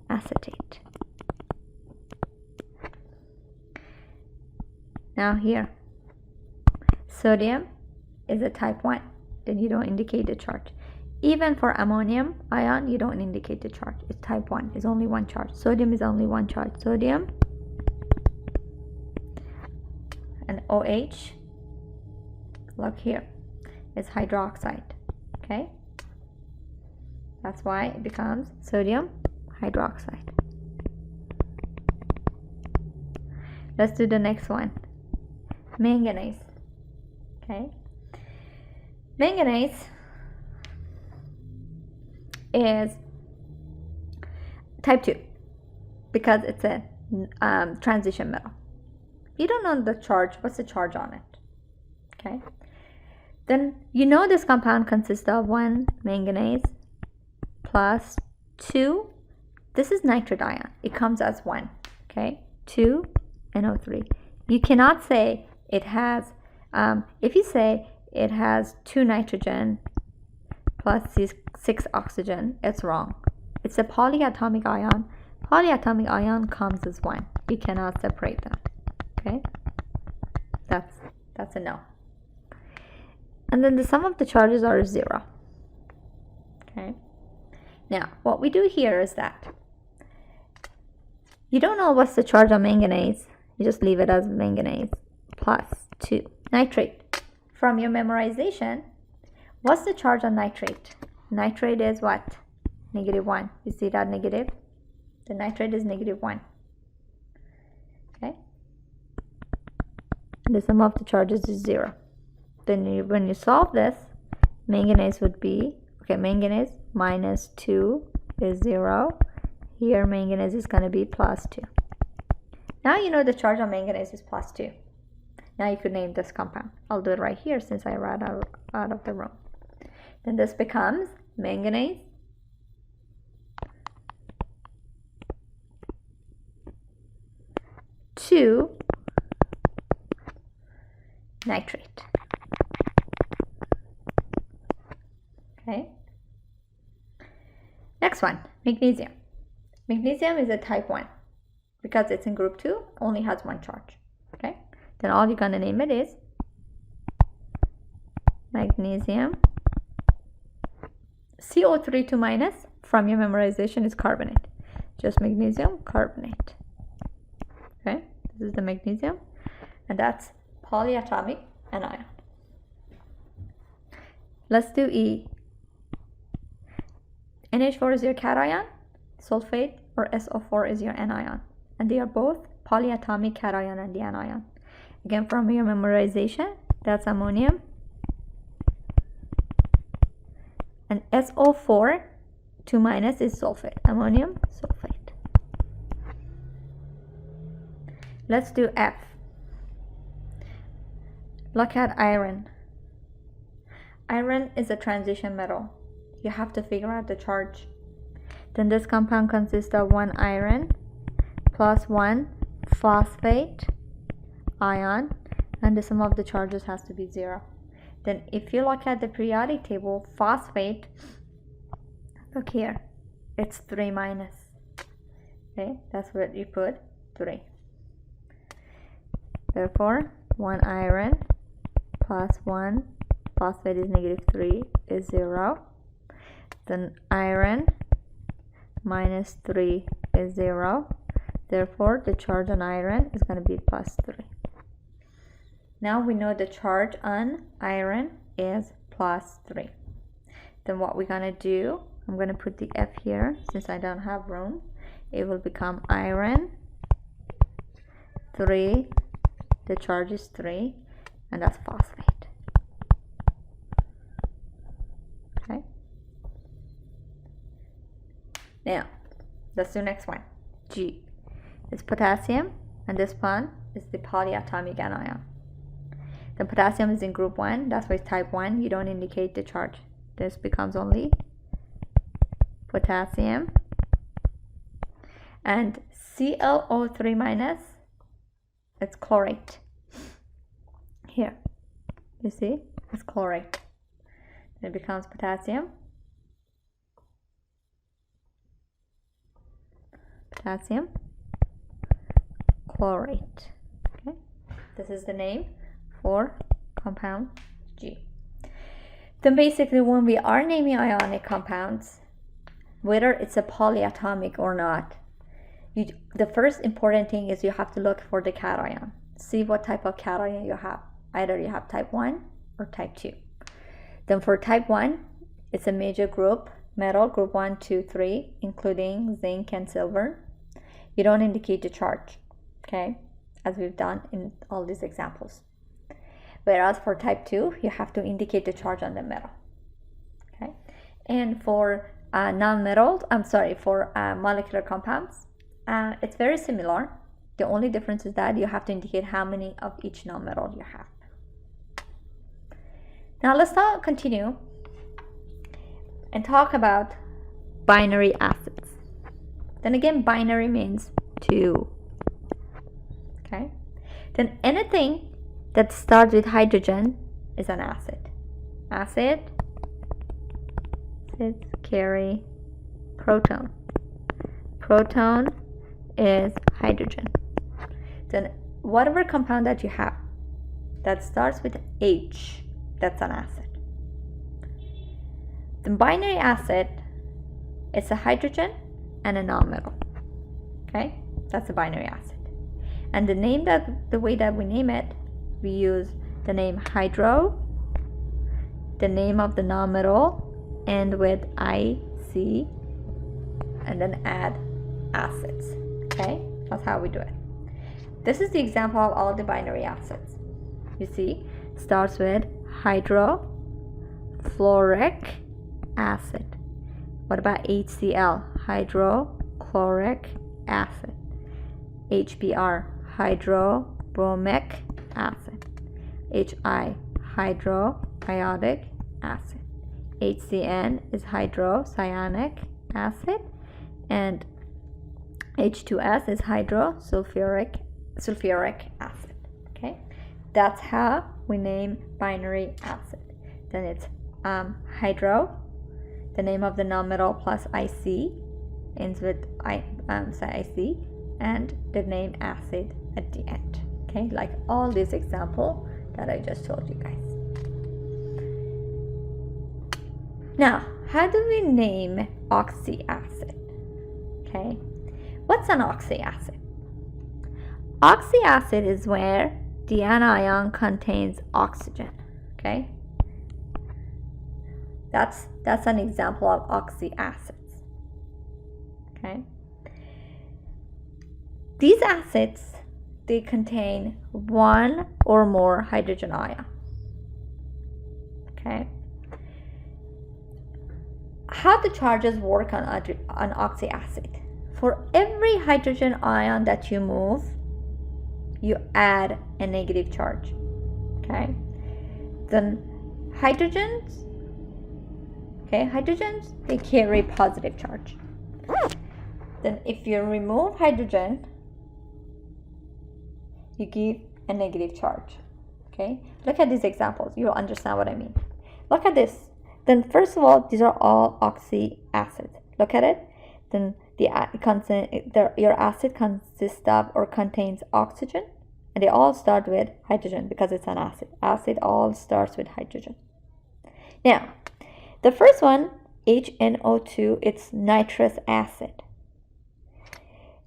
A: acetate. Now here, sodium is a type 1, then you don't indicate the charge. Even for ammonium ion, you don't indicate the charge. It's type 1, it's only one charge. Sodium is only one charge. Sodium and OH, look here, is hydroxide. Okay? That's why it becomes sodium hydroxide. Let's do the next one. Manganese. Okay? Manganese is type 2 because it's a transition metal. You don't know the charge. What's the charge on it? Okay? Then you know this compound consists of 1 manganese plus 2. This is nitrate ion. It comes as 1. Okay? 2 NO3. You cannot say it has, if you say it has 2 nitrogen plus 6 oxygen, it's wrong. It's a polyatomic ion. Polyatomic ion comes as 1. You cannot separate them. Okay? That's a no. And then the sum of the charges are 0. Okay? Now, what we do here is that you don't know what's the charge on manganese. You just leave it as manganese plus 2. Nitrate. From your memorization, what's the charge on nitrate? Nitrate is what? -1. You see that negative? The nitrate is -1. Okay? The sum of the charges is 0. Then when you solve this, manganese would be, okay, manganese minus 2 is 0. Here manganese is going to be plus 2. Now you know the charge on manganese is plus 2. Now you could name this compound. I'll do it right here since I ran out of the room. Then this becomes manganese to nitrate. Okay. Next one, magnesium. Magnesium is a type 1 because it's in group 2, only has 1 charge. Okay. Then all you're going to name it is magnesium. CO3 2 minus from your memorization is carbonate. Just magnesium carbonate. Okay, this is the magnesium, and that's polyatomic anion. Let's do E. NH4 is your cation, sulfate, or SO4 is your anion, and they are both polyatomic cation and the anion. Again, from your memorization, that's ammonium, and SO4 2 minus is sulfate, ammonium sulfate. Let's do F. Look at iron. Iron is a transition metal. You have to figure out the charge. Then this compound consists of 1 iron plus 1 phosphate ion, and the sum of the charges has to be 0. Then if you look at the periodic table, phosphate, look here, it's 3 minus. Okay, that's what you put, 3. Therefore, 1 iron plus 1 phosphate is -3 is 0. Then iron minus 3 is 0. Therefore, the charge on iron is going to be +3. Now we know the charge on iron is +3. Then what we're going to do, I'm going to put the F here since I don't have room. It will become iron 3, the charge is 3, and that's phosphate. Okay. Now, let's do next one. G is potassium, and this one is the polyatomic anion. The potassium is in group 1, that's why it's type 1. You don't indicate the charge. This becomes only potassium. And ClO3 minus, it's chlorate. Here, you see, it's chlorate. Then it becomes potassium. Potassium chlorate. Okay, this is the name for compound G. Then basically, when we are naming ionic compounds, whether it's a polyatomic or not, the first important thing is you have to look for the cation. See what type of cation you have. Either you have type 1 or type 2. Then for type 1, it's a major group, metal, group 1, 2, 3, including zinc and silver. You don't indicate the charge, okay, as we've done in all these examples. Whereas for type 2, you have to indicate the charge on the metal, okay. And for molecular compounds, it's very similar. The only difference is that you have to indicate how many of each nonmetal you have. Now let's continue and talk about binary acids. Then again, binary means 2. Okay. Then anything that starts with hydrogen is an acid. Acids carry proton. Proton is hydrogen. Then whatever compound that you have that starts with H, that's an acid. The binary acid is a hydrogen and a nonmetal. Okay, that's a binary acid. And the way that we name it, we use the name hydro, the name of the nonmetal, end with IC, and then add acids. Okay, that's how we do it. This is the example of all the binary acids. You see, starts with hydrofluoric acid. What about HCl? Hydrochloric acid. HBr, hydrobromic acid. HI, hydroiodic acid. HCN is hydrocyanic acid, and H2S is hydrosulfuric acid. Okay, that's how we name binary acid. Then it's hydro, the name of the nonmetal plus IC, ends with IC, and the name acid at the end. Okay, like all these examples that I just told you guys. Now, how do we name oxyacid? Okay, what's an oxyacid? Oxyacid is where the anion contains oxygen. Okay, that's an example of oxyacids. Okay, these acids, they contain one or more hydrogen ion. Okay, how the charges work on oxyacid? For every hydrogen ion that you move, you add a negative charge. Okay, then hydrogens, they carry positive charge. Then if you remove hydrogen, you give a negative charge. Okay, look at these examples. You'll understand what I mean. Look at this. Then first of all, these are all oxy acids. Look at it. Then your acid consists of or contains oxygen, and they all start with hydrogen because it's an acid. Acid all starts with hydrogen. Now, the first one, HNO2, it's nitrous acid.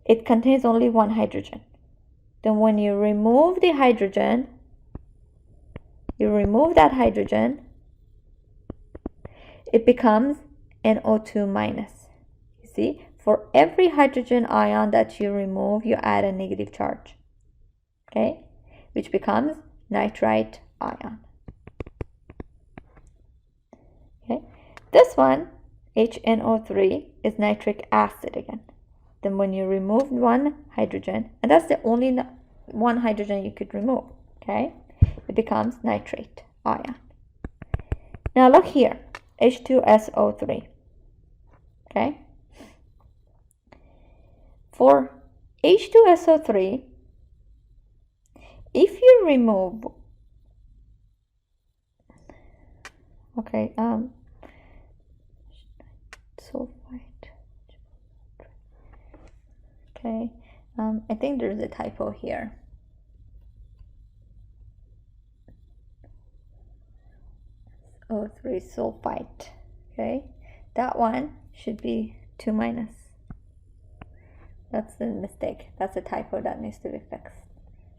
A: It contains only one hydrogen. Then when you remove the hydrogen, it becomes NO2 minus. You see, for every hydrogen ion that you remove, you add a negative charge, okay, which becomes nitrite ion. Okay, this one, HNO3, is nitric acid again. Then when you remove one hydrogen, and that's the only one hydrogen you could remove, okay, it becomes nitrate ion. Now look here, H2SO3, okay. For H2SO3, if you remove, okay, sulfite, okay, I think there's a typo here. O3 sulfite, okay, that one should be 2 minus. That's the mistake. That's a typo that needs to be fixed.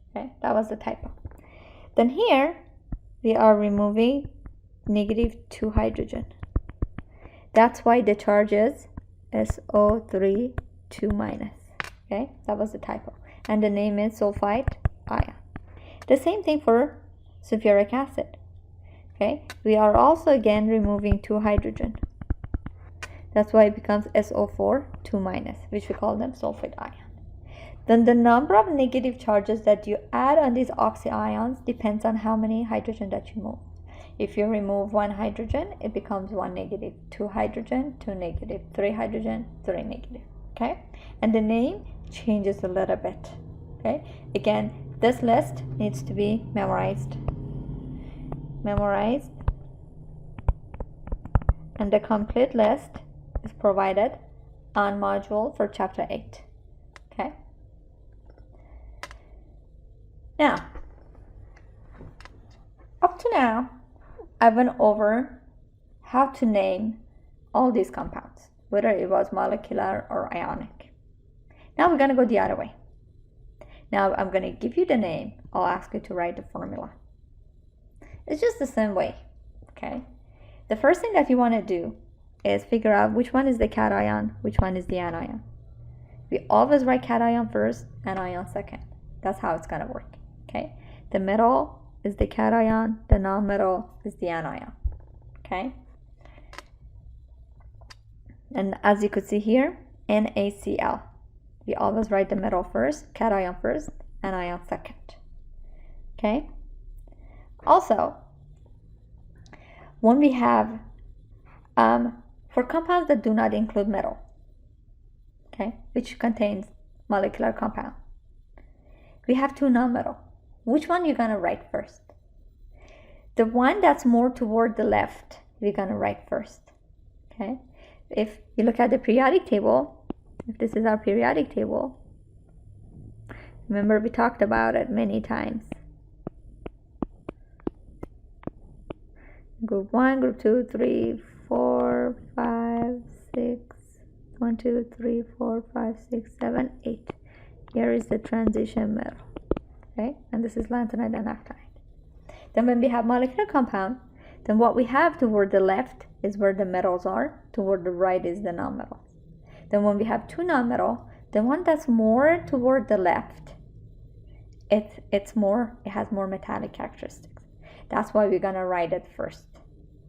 A: Okay, that was the typo. Then here we are removing negative 2 hydrogen. That's why the charge is SO3 2 minus. Okay, that was the typo. And the name is sulfite ion. The same thing for sulfuric acid. Okay, we are also again removing 2 hydrogen. That's why it becomes SO4 2 minus, which we call them sulfate ion. Then the number of negative charges that you add on these oxy ions depends on how many hydrogen that you move. If you remove 1 hydrogen, it becomes 1 negative, 2 hydrogen, 2 negative, 3 hydrogen, 3 negative. Okay, and the name changes a little bit. Okay, again, this list needs to be memorized, and the complete list is provided on module for chapter 8. Okay, now up to now I went over how to name all these compounds, whether it was molecular or ionic. Now we're going to go the other way. Now I'm going to give you the name. I'll ask you to write the formula. It's just the same way. Okay, the first thing that you want to do is figure out which one is the cation, which one is the anion. We always write cation first, anion second. That's how it's going to work. Okay, the middle is the cation, the non-middle is the anion. Okay, and as you could see here, NaCl. We always write the middle first, cation first, anion second. Okay, also when we have for compounds that do not include metal, okay, which contains molecular compound, we have 2 non-metal. Which one you're gonna write first? The one that's more toward the left, we're gonna write first. Okay, if you look at the periodic table, if this is our periodic table, remember we talked about it many times. Group 1, group 2, 3, 4, 5, 6, 1, 2, 3, 4, 5, 6, 7, 8. Here is the transition metal. Okay, and this is lanthanide and actinide. Then when we have molecular compound, then what we have toward the left is where the metals are, toward the right is the non-metals. Then when we have 2 non-metal, the one that's more toward the left, it has more metallic characteristics. That's why we're gonna write it first.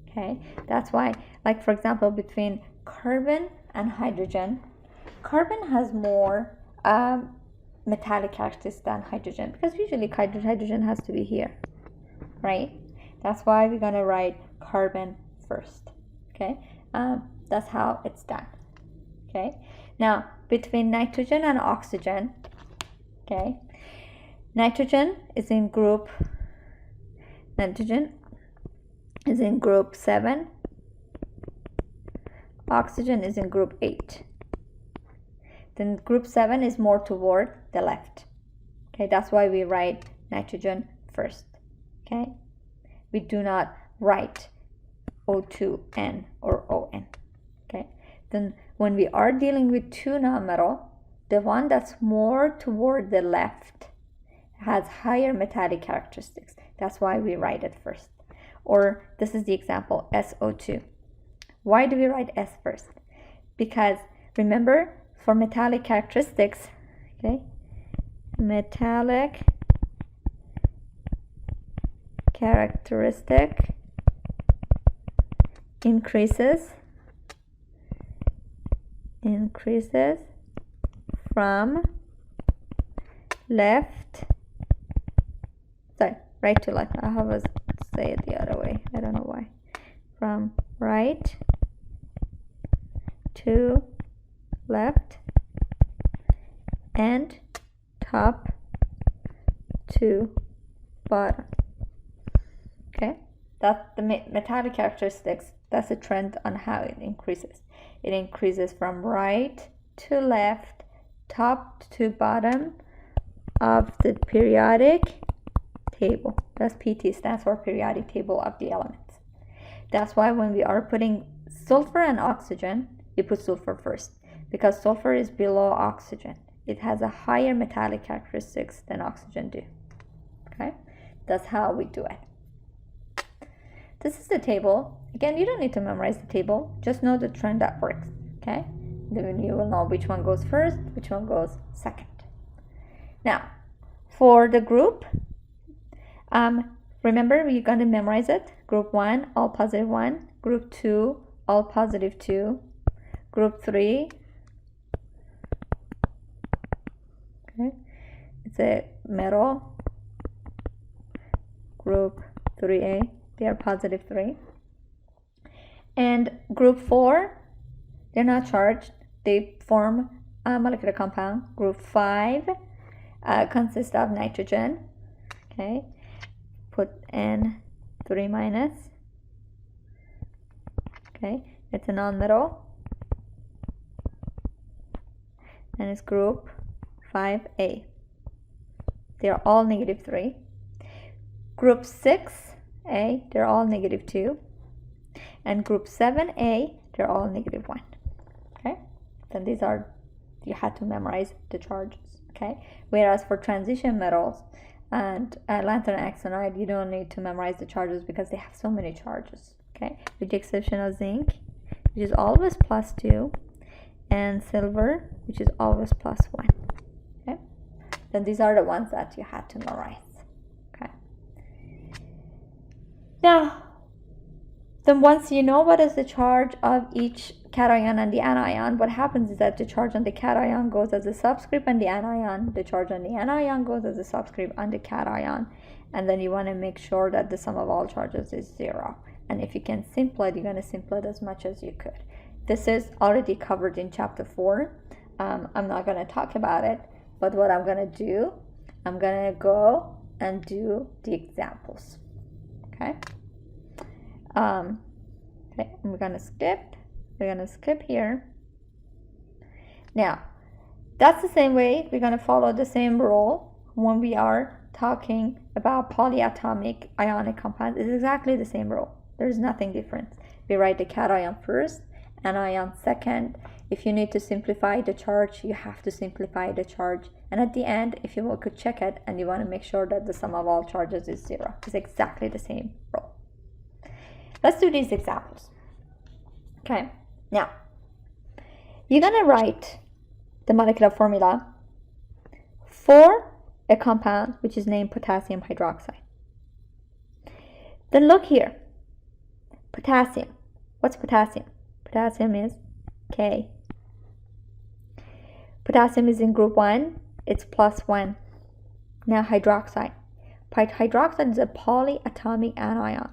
A: Okay, that's why, like for example, between carbon and hydrogen, carbon has more metallic characteristics than hydrogen, because usually hydrogen has to be here, right? That's why we're gonna write carbon first. Okay, that's how it's done. Okay, now between nitrogen and oxygen, okay, nitrogen is in group Nitrogen is in group 7. Oxygen is in group 8. Then group 7 is more toward the left. Okay, that's why we write nitrogen first. Okay, we do not write O2N or ON. Okay, then when we are dealing with 2 nonmetal, the one that's more toward the left has higher metallic characteristics. That's why we write it first. Or this is the example, SO2. Why do we write S first? Because remember, for metallic characteristics, okay, metallic characteristic increases from right to left. I have to say it the other way. I don't know why. From right to left and top to bottom. Okay, that's the metallic characteristics. That's a trend on how it increases. It increases from right to left, top to bottom of the periodic table. That's PT, stands for periodic table of the elements. That's why when we are putting sulfur and oxygen, you put sulfur first, because sulfur is below oxygen. It has a higher metallic characteristics than oxygen do. Okay, that's how we do it. This is the table. Again, you don't need to memorize the table, just know the trend that works. Okay, then you will know which one goes first, which one goes second. Now, for the group, remember we're going to memorize it. Group 1, all positive 1. Group 2, all positive 2. Group 3, okay, it's a metal. Group 3A, they are positive 3. And group 4, they're not charged. They form a molecular compound. Group 5 consists of nitrogen. Okay, put N3 minus. Okay, it's a non-metal. And it's group 5A. They are all negative 3. Group 6A, they're all negative 2. And group 7A, they're all negative 1. Okay, then these are, you had to memorize the charges. Okay, whereas for transition metals and lanthanum and axonite, you don't need to memorize the charges because they have so many charges. Okay, with the exception of zinc, which is always +2, and silver, which is always +1. Okay, then these are the ones that you had to memorize. Okay, now then once you know what is the charge of each cation and the anion, what happens is that the charge on the cation goes as a subscript on the anion, the charge on the anion goes as a subscript on the cation, and then you want to make sure that the sum of all charges is 0. And if you can simplify it, you're going to simplify it as much as you could. This is already covered in chapter 4. I'm not going to talk about it, but what I'm going to do, I'm going to go and do the examples. Okay. Okay, we're going to skip here. Now, that's the same way we're going to follow the same rule when we are talking about polyatomic ionic compounds. It's exactly the same rule. There's nothing different. We write the cation first, anion second. If you need to simplify the charge, you have to simplify the charge. And at the end, if you could check it and you want to make sure that the sum of all charges is 0, it's exactly the same rule. Let's do these examples. Okay, now you're going to write the molecular formula for a compound which is named potassium hydroxide. Then look here. Potassium. What's potassium? Potassium is K. Potassium is in group 1. It's +1. Now hydroxide. Hydroxide is a polyatomic anion.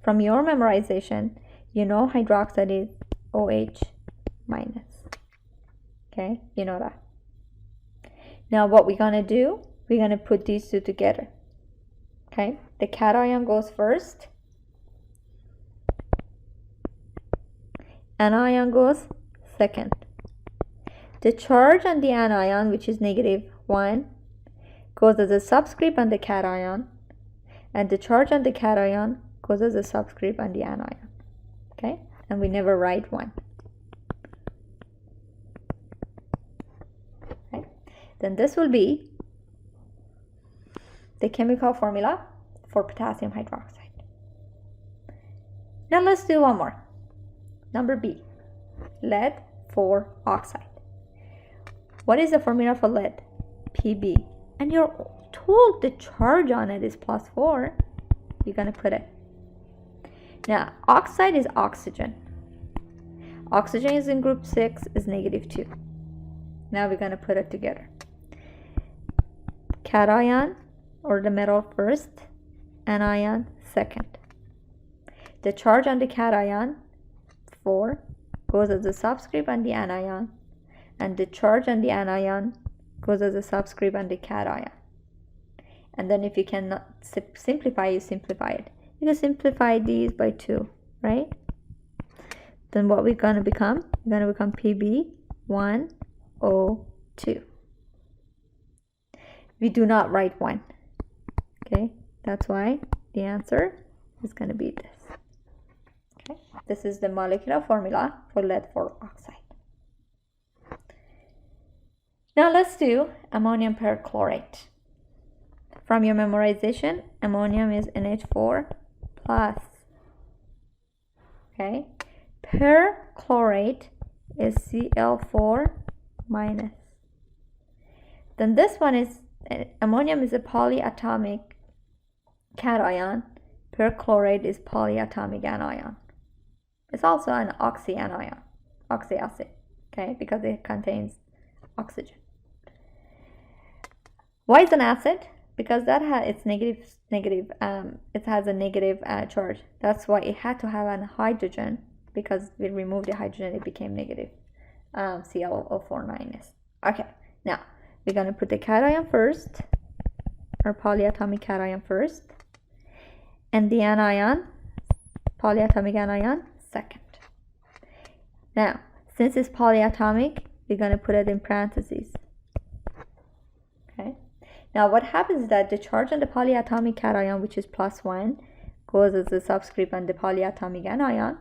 A: From your memorization, you know hydroxide is OH minus. Okay, you know that. Now what we're going to do, we're going to put these two together. Okay, the cation goes first, anion goes second. The charge on the anion, which is -1, goes as a subscript on the cation, and the charge on the cation goes as a subscript on the anion. Okay, and we never write 1. Okay, then this will be the chemical formula for potassium hydroxide. Now let's do one more. Number B, lead 4 oxide. What is the formula for lead? Pb. And you're told the charge on it is +4. You're going to put it. Now, oxide is oxygen. Oxygen is in group 6, is -2. Now we're going to put it together. Cation, or the metal first, anion second. The charge on the cation, 4, goes as a subscript on the anion, and the charge on the anion goes as a subscript on the cation. And then if you cannot simplify, you simplify it. You can simplify these by 2, right? Then what we're going to become? We're going to become Pb1O2. We do not write 1. Okay, that's why the answer is going to be this. Okay, this is the molecular formula for lead 4 oxide. Now let's do ammonium perchlorate. From your memorization, ammonium is NH4 plus. Okay, perchlorate is Cl4 minus. Then this one is, ammonium is a polyatomic cation. Perchlorate is polyatomic anion. It's also an oxyanion, oxyacid, okay, because it contains oxygen. Why is an acid? Because that it has a negative charge. That's why it had to have a hydrogen, because we removed the hydrogen, it became negative, Cl4 minus. Okay, now we're going to put the cation first, or polyatomic cation first, and the anion, polyatomic anion, second. Now, since it's polyatomic, we're going to put it in parentheses. Okay. Now, what happens is that the charge on the polyatomic cation, which is +1, goes as a subscript on the polyatomic anion,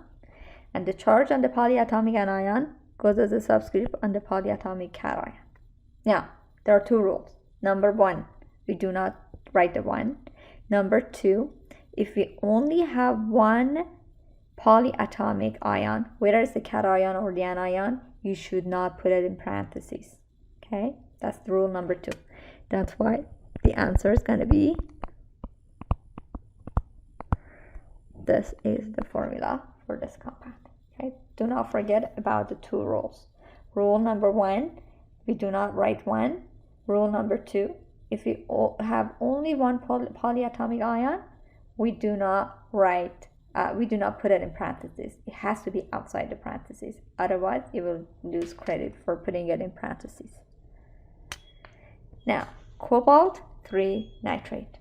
A: and the charge on the polyatomic anion goes as a subscript on the polyatomic cation. Now, there are 2 rules. Number 1, we do not write the 1. Number 2, if we only have one polyatomic ion, whether it's the cation or the anion, you should not put it in parentheses. Okay, that's the rule number 2. That's why the answer is going to be, this is the formula for this compound. Okay, do not forget about the 2 rules. Rule number 1, we do not write 1. Rule number 2, if we have only one polyatomic ion, we do not write, we do not put it in parentheses. It has to be outside the parentheses. Otherwise, you will lose credit for putting it in parentheses. Now, cobalt 3 nitrate.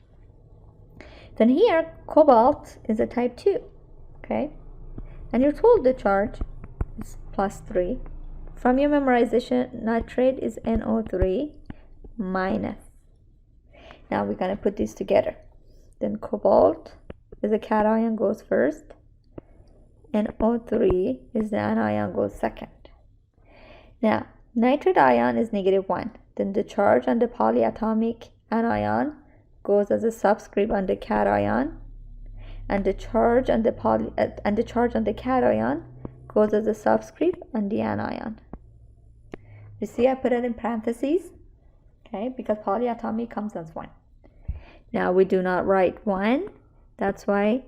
A: Then here, cobalt is a type 2. Okay, and you're told the charge is +3. From your memorization, nitrate is NO3 minus. Now we're going to put these together. Then cobalt is a cation, goes first, and NO3 is the anion, goes second. Now, nitrate ion is -1. Then the charge on the polyatomic anion goes as a subscript on the cation, and the charge on the cation goes as a subscript on the anion. You see, I put it in parentheses, okay, because polyatomic comes as 1. Now we do not write 1. That's why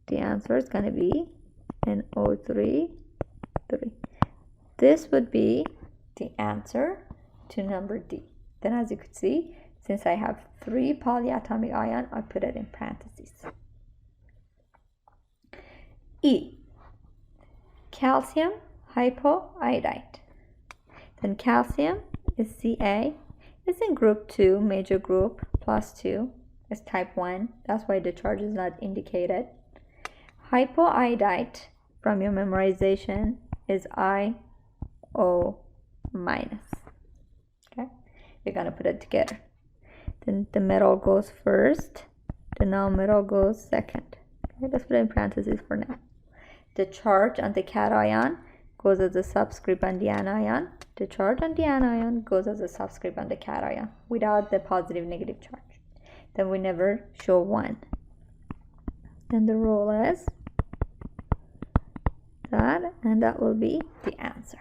A: the answer is going to be NO3, 3. This would be the answer to number D. Then as you could see, since I have 3 polyatomic ion, I put it in parentheses. E, calcium hypoiodide. Then calcium is Ca. It's in group 2, major group, +2. is type 1. That's why the charge is not indicated. Hypoiodite from your memorization is IO minus. Okay, we're gonna put it together. Then the metal goes first, the non-metal goes second. Okay, let's put it in parentheses for now. The charge on the cation goes as a subscript on the anion. The charge on the anion goes as a subscript on the cation without the positive negative charge. Then we never show 1. Then the rule is that, and that will be the answer.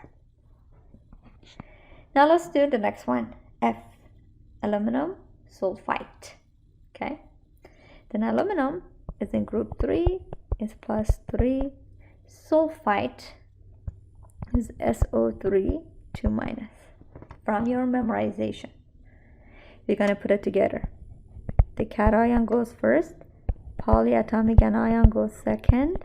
A: Now let's do the next one. F, aluminum sulfite. Okay, then aluminum is in group 3, is +3. Sulfite is SO3 2 minus. From your memorization, we're going to put it together. The cation goes first, polyatomic anion goes second.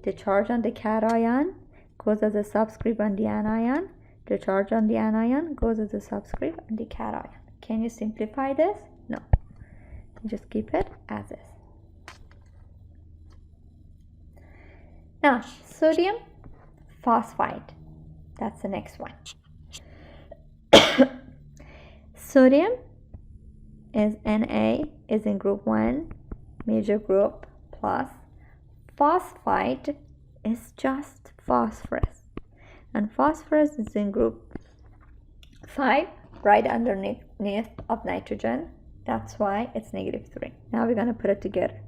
A: The charge on the cation goes as a subscript on the anion. The charge on the anion goes as a subscript on the cation. Can you simplify this? No. Just keep it as is. Now, sodium phosphide. That's the next one. Sodium is Na, is in group 1, major group, plus. Phosphide is just phosphorus. And phosphorus is in group 5, right underneath of nitrogen. That's why it's -3. Now we're going to put it together.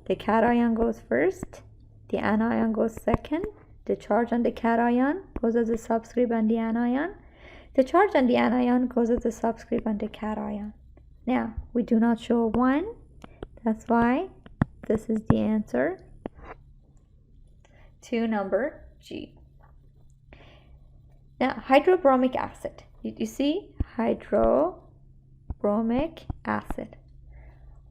A: The cation goes first, the anion goes second. The charge on the cation goes as a subscript on the anion. The charge on the anion goes as a subscript on the cation. Now, we do not show 1. That's why this is the answer to number G. Now, hydrobromic acid. You see, hydrobromic acid.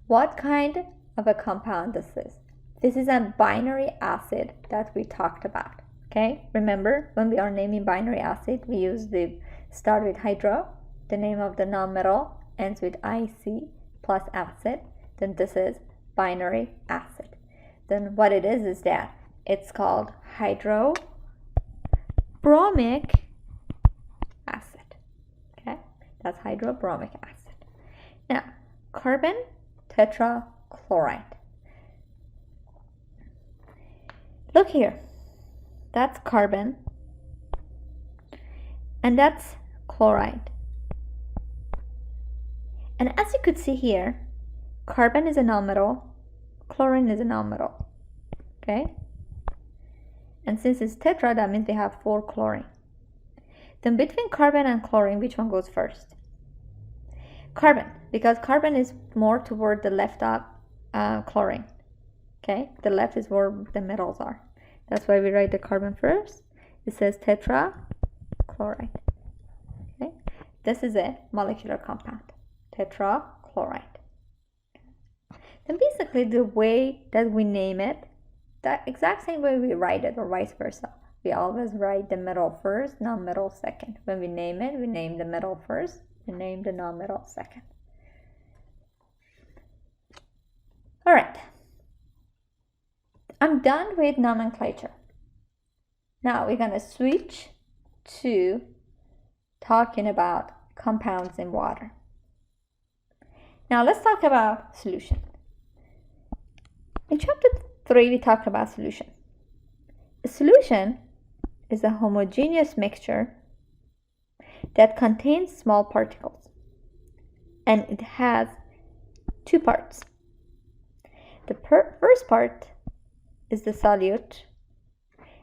A: What kind of a compound this is? This is a binary acid that we talked about. Okay, remember when we are naming binary acid, we use the start with hydro, the name of the nonmetal ends with IC plus acid. Then this is binary acid. Then what it is that it's called hydrobromic acid. Okay, that's hydrobromic acid. Now, carbon tetrachloride. Look here, that's carbon and that's chloride. And as you could see here, carbon is a nonmetal, chlorine is a nonmetal. Okay, and since it's tetra, that means we have 4 chlorine. Then between carbon and chlorine, which one goes first? Carbon, because carbon is more toward the left of chlorine. Okay, the left is where the metals are. That's why we write the carbon first. It says tetrachloride. Okay, this is a molecular compound, tetrachloride. Then basically the way that we name it, the exact same way we write it, or vice versa. We always write the metal first, non-metal second. When we name it, we name the metal first, we name the non-metal second. All right. I'm done with nomenclature. Now we're going to switch to talking about compounds in water. Now let's talk about solution. In chapter 3, we talked about solution. A solution is a homogeneous mixture that contains small particles, and it has 2 parts. The first part is the solute,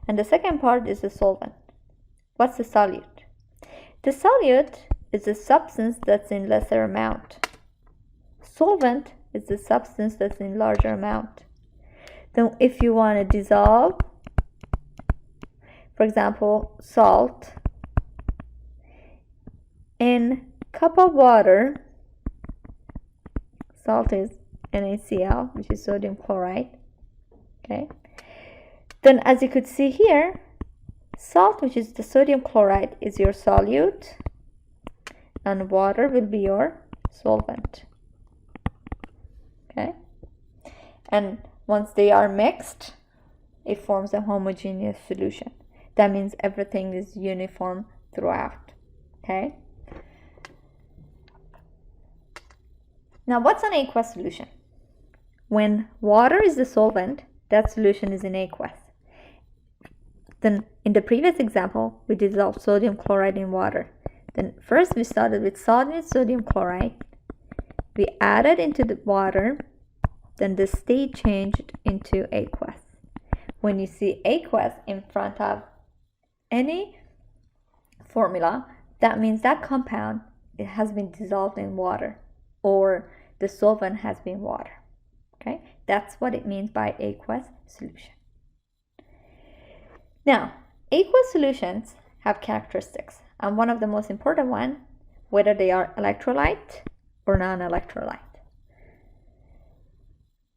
A: and the second part is the solvent. What's the solute? The solute is the substance that's in lesser amount. Solvent is the substance that's in larger amount. Then if you want to dissolve, for example, salt in cup of water, salt is NaCl, which is sodium chloride. Okay, then as you could see here, salt, which is the sodium chloride, is your solute, and water will be your solvent. Okay? And once they are mixed, it forms a homogeneous solution. That means everything is uniform throughout. Okay? Now, what's an aqueous solution? When water is the solvent, that solution is in aqueous. Then, in the previous example, we dissolved sodium chloride in water. Then, first we started with sodium chloride. We added into the water. Then the state changed into aqueous. When you see aqueous in front of any formula, that means that compound, it has been dissolved in water, or the solvent has been water. Okay, that's what it means by aqueous solution. Now, aqueous solutions have characteristics, and one of the most important one, whether they are electrolyte or non-electrolyte.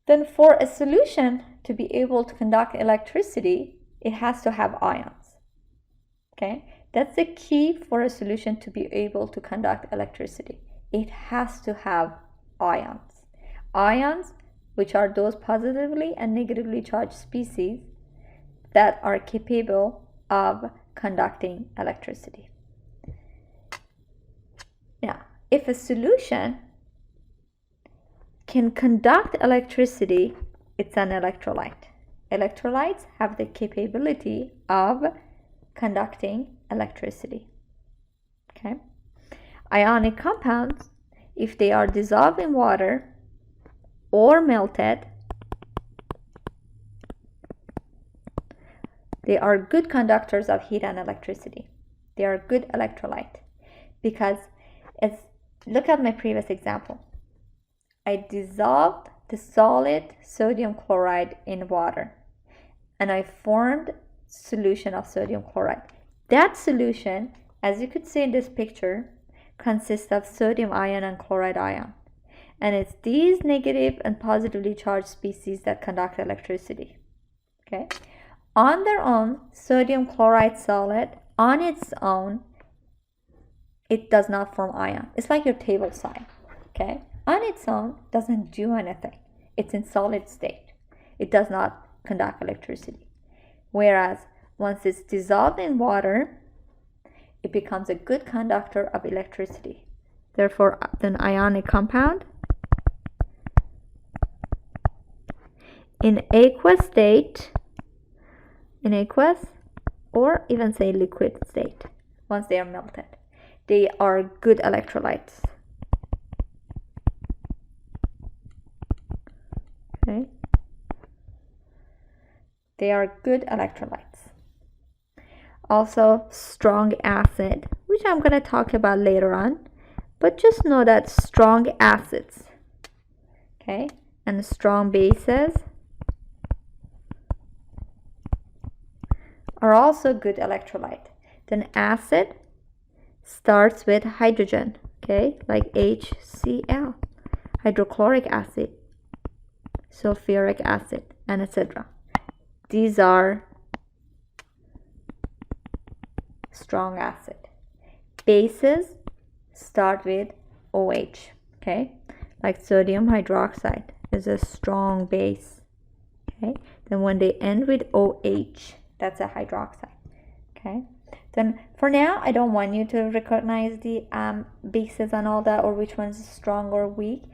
A: Then for a solution to be able to conduct electricity, it has to have ions. Okay, that's the key for a solution to be able to conduct electricity. It has to have ions. Ions, which are those positively and negatively charged species that are capable of conducting electricity. Now, if a solution can conduct electricity, it's an electrolyte. Electrolytes have the capability of conducting electricity. Okay? Ionic compounds, if they are dissolved in water or melted, they are good conductors of heat and electricity. They are good electrolyte because look at my previous example. I dissolved the solid sodium chloride in water and I formed solution of sodium chloride. That solution, as you could see in this picture, consists of sodium ion and chloride ion. And it's these negative and positively charged species that conduct electricity. Okay? On their own, sodium chloride solid, on its own, it does not form ion. It's like your table sign. Okay? On its own, doesn't do anything. It's in solid state. It does not conduct electricity. Whereas, once it's dissolved in water, it becomes a good conductor of electricity. Therefore, an ionic compound in aqueous state, in aqueous, or even say liquid state, once they are melted, they are good electrolytes. Okay? They are good electrolytes. Also, strong acid, which I'm going to talk about later on, but just know that strong acids, okay, and strong bases are also good electrolyte. Then acid starts with hydrogen, okay, like HCl, hydrochloric acid, sulfuric acid, and etc. These are strong acid. Bases start with OH, okay, like sodium hydroxide is a strong base. Okay, then when they end with OH, that's a hydroxide. Okay, then for now I don't want you to recognize the bases and all that, or which one's strong or weak.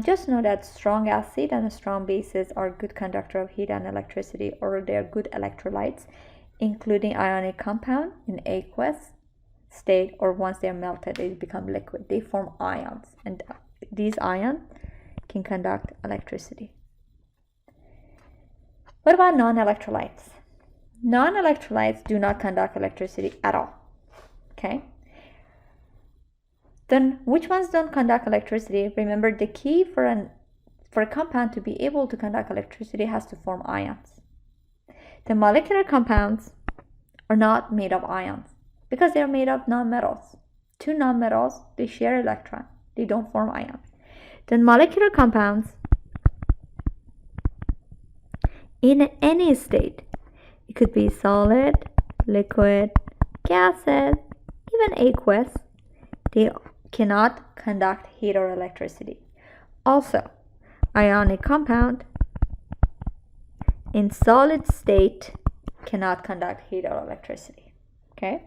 A: Just know that strong acid and strong bases are good conductor of heat and electricity, or they're good electrolytes, including ionic compound in aqueous state, or once they're melted they become liquid. They form ions, and these ions can conduct electricity. What about non-electrolytes? Non-electrolytes do not conduct electricity at all. Okay? Then which ones don't conduct electricity? Remember, the key for a compound to be able to conduct electricity has to form ions. The molecular compounds are not made of ions because they are made of nonmetals. Two nonmetals, they share electron. They don't form ions. Then molecular compounds in any state, it could be solid, liquid, gases, even aqueous, they cannot conduct heat or electricity. Also, ionic compound in solid state cannot conduct heat or electricity. Okay?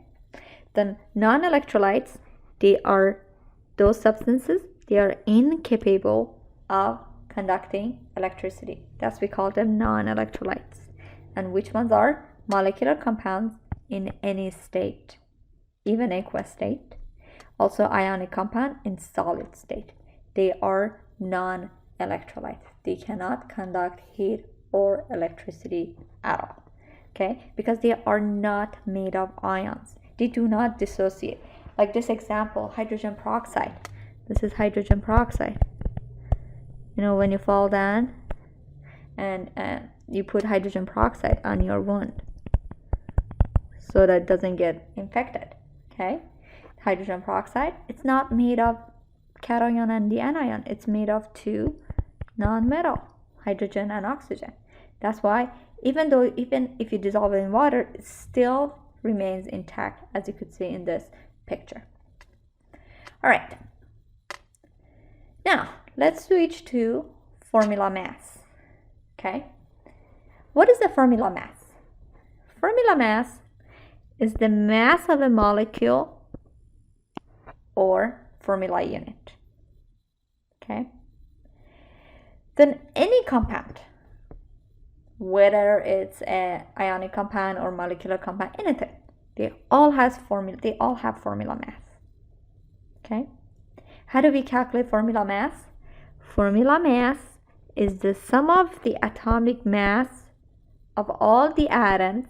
A: Then non-electrolytes, they are those substances, they are incapable of conducting electricity. That's we call them non-electrolytes. And which ones are? Molecular compounds in any state, even aqueous state. Also ionic compound in solid state. They are non-electrolytes. They cannot conduct heat or electricity at all. Okay? Because they are not made of ions. They do not dissociate. Like this example, hydrogen peroxide. This is hydrogen peroxide. You know, when you fall down and you put hydrogen peroxide on your wound so that it doesn't get infected. Okay? Hydrogen peroxide, it's not made of cation and the anion. It's made of two non-metal, hydrogen and oxygen. That's why even if you dissolve it in water, it still remains intact, as you could see in this picture. All right. Now, let's switch to formula mass. Okay? What is the formula mass? Formula mass is the mass of a molecule or formula unit. Okay? Then any compound, whether it's an ionic compound or molecular compound, anything, they all have formula mass. Okay? How do we calculate formula mass? Formula mass is the sum of the atomic mass of all the atoms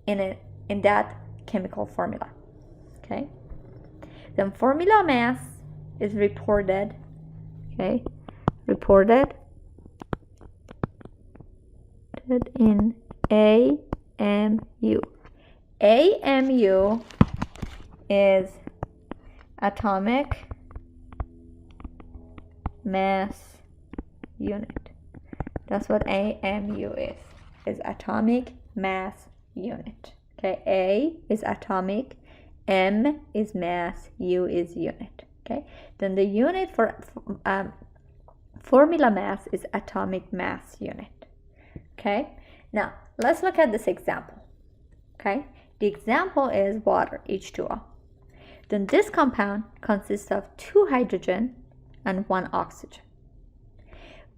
A: in that chemical formula. Okay? Then formula mass is reported, okay, reported in AMU. AMU is atomic mass unit. That's what AMU is atomic mass unit. Okay, A is atomic, M is mass, U is unit. Okay, then the unit for formula mass is atomic mass unit. Okay, now let's look at this example. Okay, the example is water, H2O. Then this compound consists of 2 hydrogen and 1 oxygen.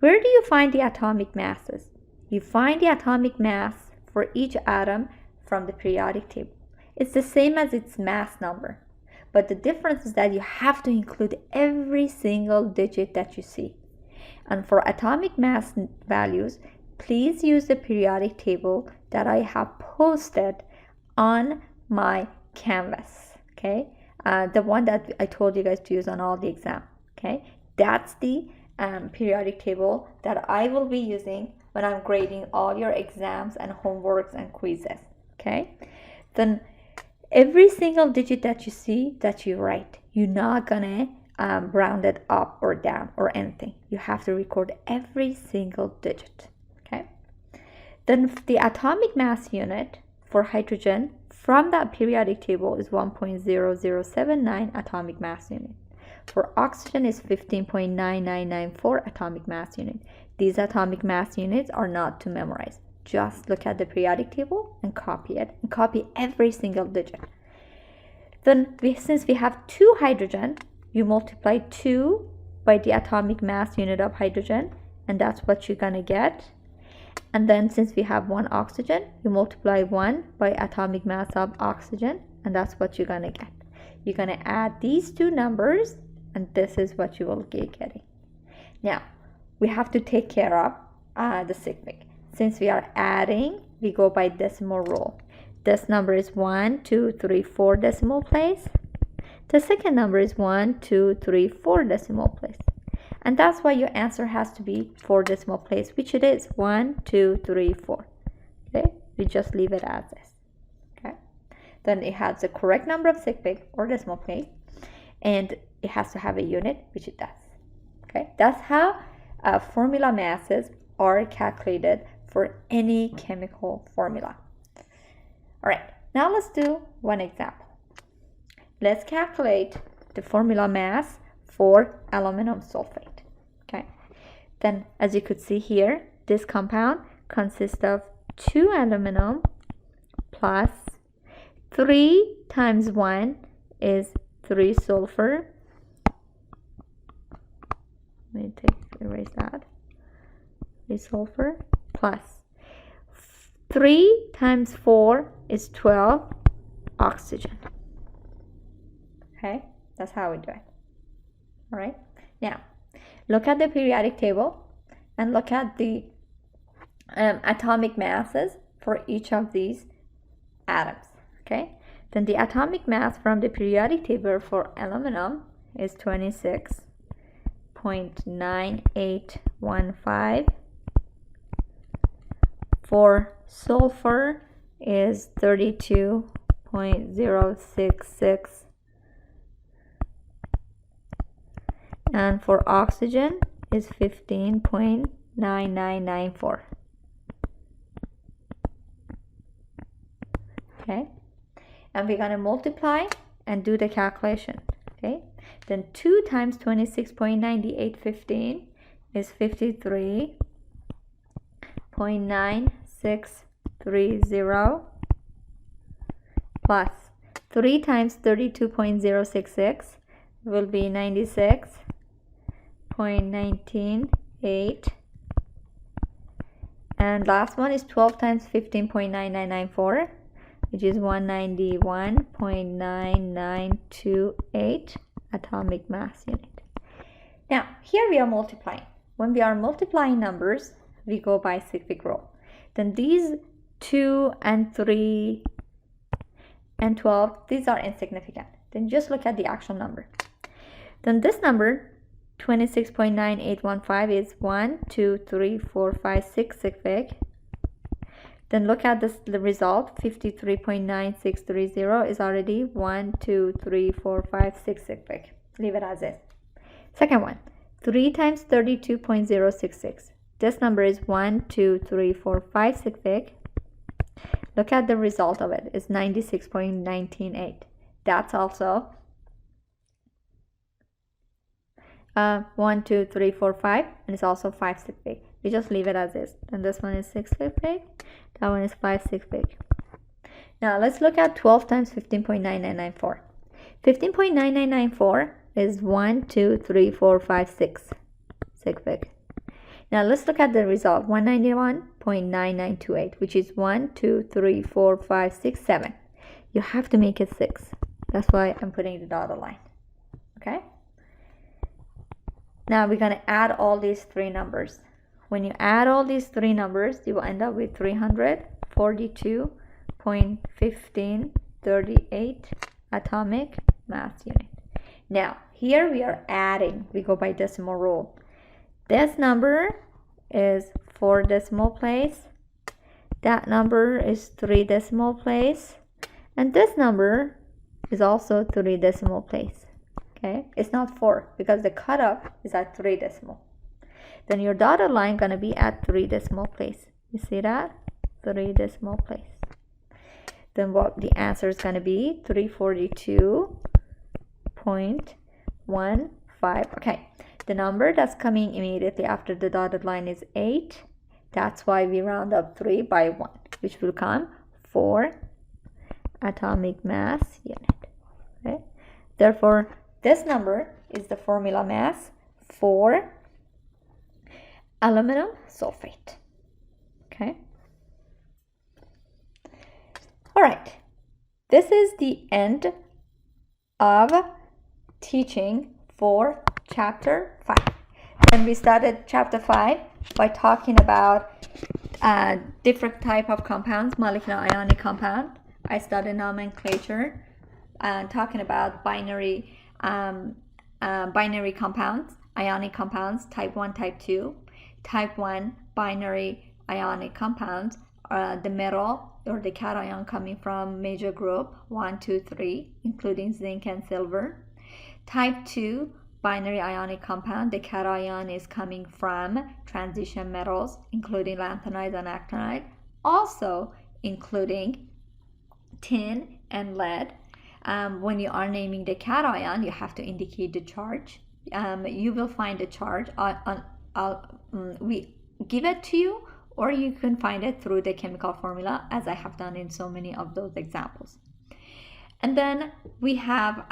A: Where do you find the atomic masses? You find the atomic mass for each atom from the periodic table. It's the same as its mass number, but the difference is that you have to include every single digit that you see. And for atomic mass values, please use the periodic table that I have posted on my canvas. Okay, the one that I told you guys to use on all the exam. Okay, that's the periodic table that I will be using when I'm grading all your exams and homeworks and quizzes. Okay, then every single digit that you see that you write, you're not gonna round it up or down or anything. You have to record every single digit. Okay, then the atomic mass unit for hydrogen from that periodic table is 1.0079 atomic mass unit. For oxygen is 15.9994 atomic mass unit. These atomic mass units are not to memorize. Just look at the periodic table and copy it, and copy every single digit. Then since we have 2 hydrogen, you multiply 2 by the atomic mass unit of hydrogen, and that's what you're gonna get. And then since we have 1 oxygen, you multiply 1 by atomic mass of oxygen, and that's what you're gonna get. You're gonna add these 2 numbers, and this is what you will be getting. Now, we have to take care of the sigma. Since we are adding, we go by decimal rule. This number is 1, 2, 3, 4 decimal place. The second number is 1, 2, 3, 4 decimal place. And that's why your answer has to be 4 decimal place, which it is 1, 2, 3, 4. Okay, we just leave it as this. Okay, then it has the correct number of sigma or decimal place, and it has to have a unit, which it does. Okay, that's how formula masses are calculated for any chemical formula. All right, now let's do one example. Let's calculate the formula mass for aluminum sulfate. Okay, Then, as you could see here, this compound consists of 2 aluminum plus 3 times 1 is 3 sulfur. Let me erase that. 3 sulfur plus 3 times 4 is 12 oxygen. Okay, that's how we do it. All right, now look at the periodic table and look at the atomic masses for each of these atoms. Okay, then the atomic mass from the periodic table for aluminum is 26.9815. For sulfur is 32.066. And for oxygen is 15.9994. Okay, and we're going to multiply and do the calculation. Okay, then 2 times 26.9815 is 53.9630 plus 3 times 32.066 will be 96.198, and last one is 12 times 15.9994, which is 191.9928 atomic mass unit. Now here we are multiplying. When we are multiplying numbers, we go by cyclic rule. Then these 2 and 3 and 12, these are insignificant. Then just look at the actual number. Then this number 26.9815 is 1, 2, 3, 4, 5, 6 cyclic. Then look at this, the result 53.9630 is already 1, 2, 3, 4, 5, 6 cyclic. Leave it as is. Second one, 3 times 32.066. This number is 1, 2, 3, 4, 5 cyclic. Look at the result of it. It's 96.198. That's also 1, 2, 3, 4, 5, and it's also 5 cyclic. We just leave it as is. And this one is 6 cyclic. That one is 5 cyclic. Now let's look at 12 times 15.9994. 15.9994 is 1, 2, 3, 4, 5, 6 cyclic. Now let's look at the result, 191.9928, which is 1, 2, 3, 4, 5, 6, 7. You have to make it 6. That's why I'm putting the dotted line. Okay? Now we're going to add all these 3 numbers. When you add all these 3 numbers, you will end up with 342.1538 atomic mass unit. Now, here we are adding. We go by decimal rule. This number is 4 decimal place. That number is 3 decimal place. And this number is also 3 decimal place. Okay, it's not 4 because the cutoff is at 3 decimal. Then your dotted line gonna be at 3 decimal place. You see that? 3 decimal place. Then what the answer is gonna be 342.15. Okay, the number that's coming immediately after the dotted line is 8. That's why we round up 3 by 1, which will come 4 atomic mass unit. Okay, therefore this number is the formula mass for aluminum sulfate. Okay. All right. This is the end of teaching for chapter 5. And we started chapter 5 by talking about different type of compounds, molecular ionic compound. I studied nomenclature and talking about binary compounds, ionic compounds, type 1, type 2. Type 1 binary ionic compounds are the metal or the cation coming from major group 1, 2, 3, including zinc and silver. Type 2 binary ionic compound, the cation is coming from transition metals, including lanthanide and actinide, also including tin and lead. When you are naming the cation, you have to indicate the charge. You will find the charge we give it to you, or you can find it through the chemical formula, as I have done in so many of those examples. And then we have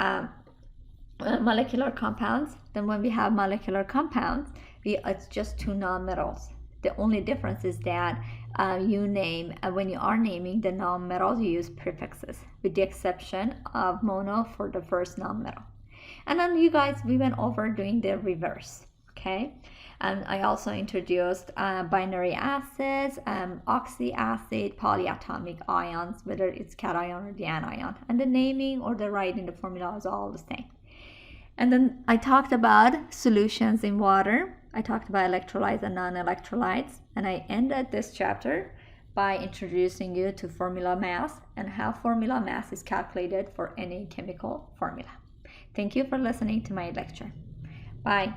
A: molecular compounds. Then when we have molecular compounds, it's just two nonmetals. The only difference is that when you are naming the nonmetals, you use prefixes, with the exception of mono for the first nonmetal. And then you guys, we went over doing the reverse, okay? And I also introduced binary acids, oxy acid, polyatomic ions, whether it's cation or the anion. And the naming or the writing the formula is all the same. And then I talked about solutions in water. I talked about electrolytes and non-electrolytes. And I ended this chapter by introducing you to formula mass and how formula mass is calculated for any chemical formula. Thank you for listening to my lecture. Bye.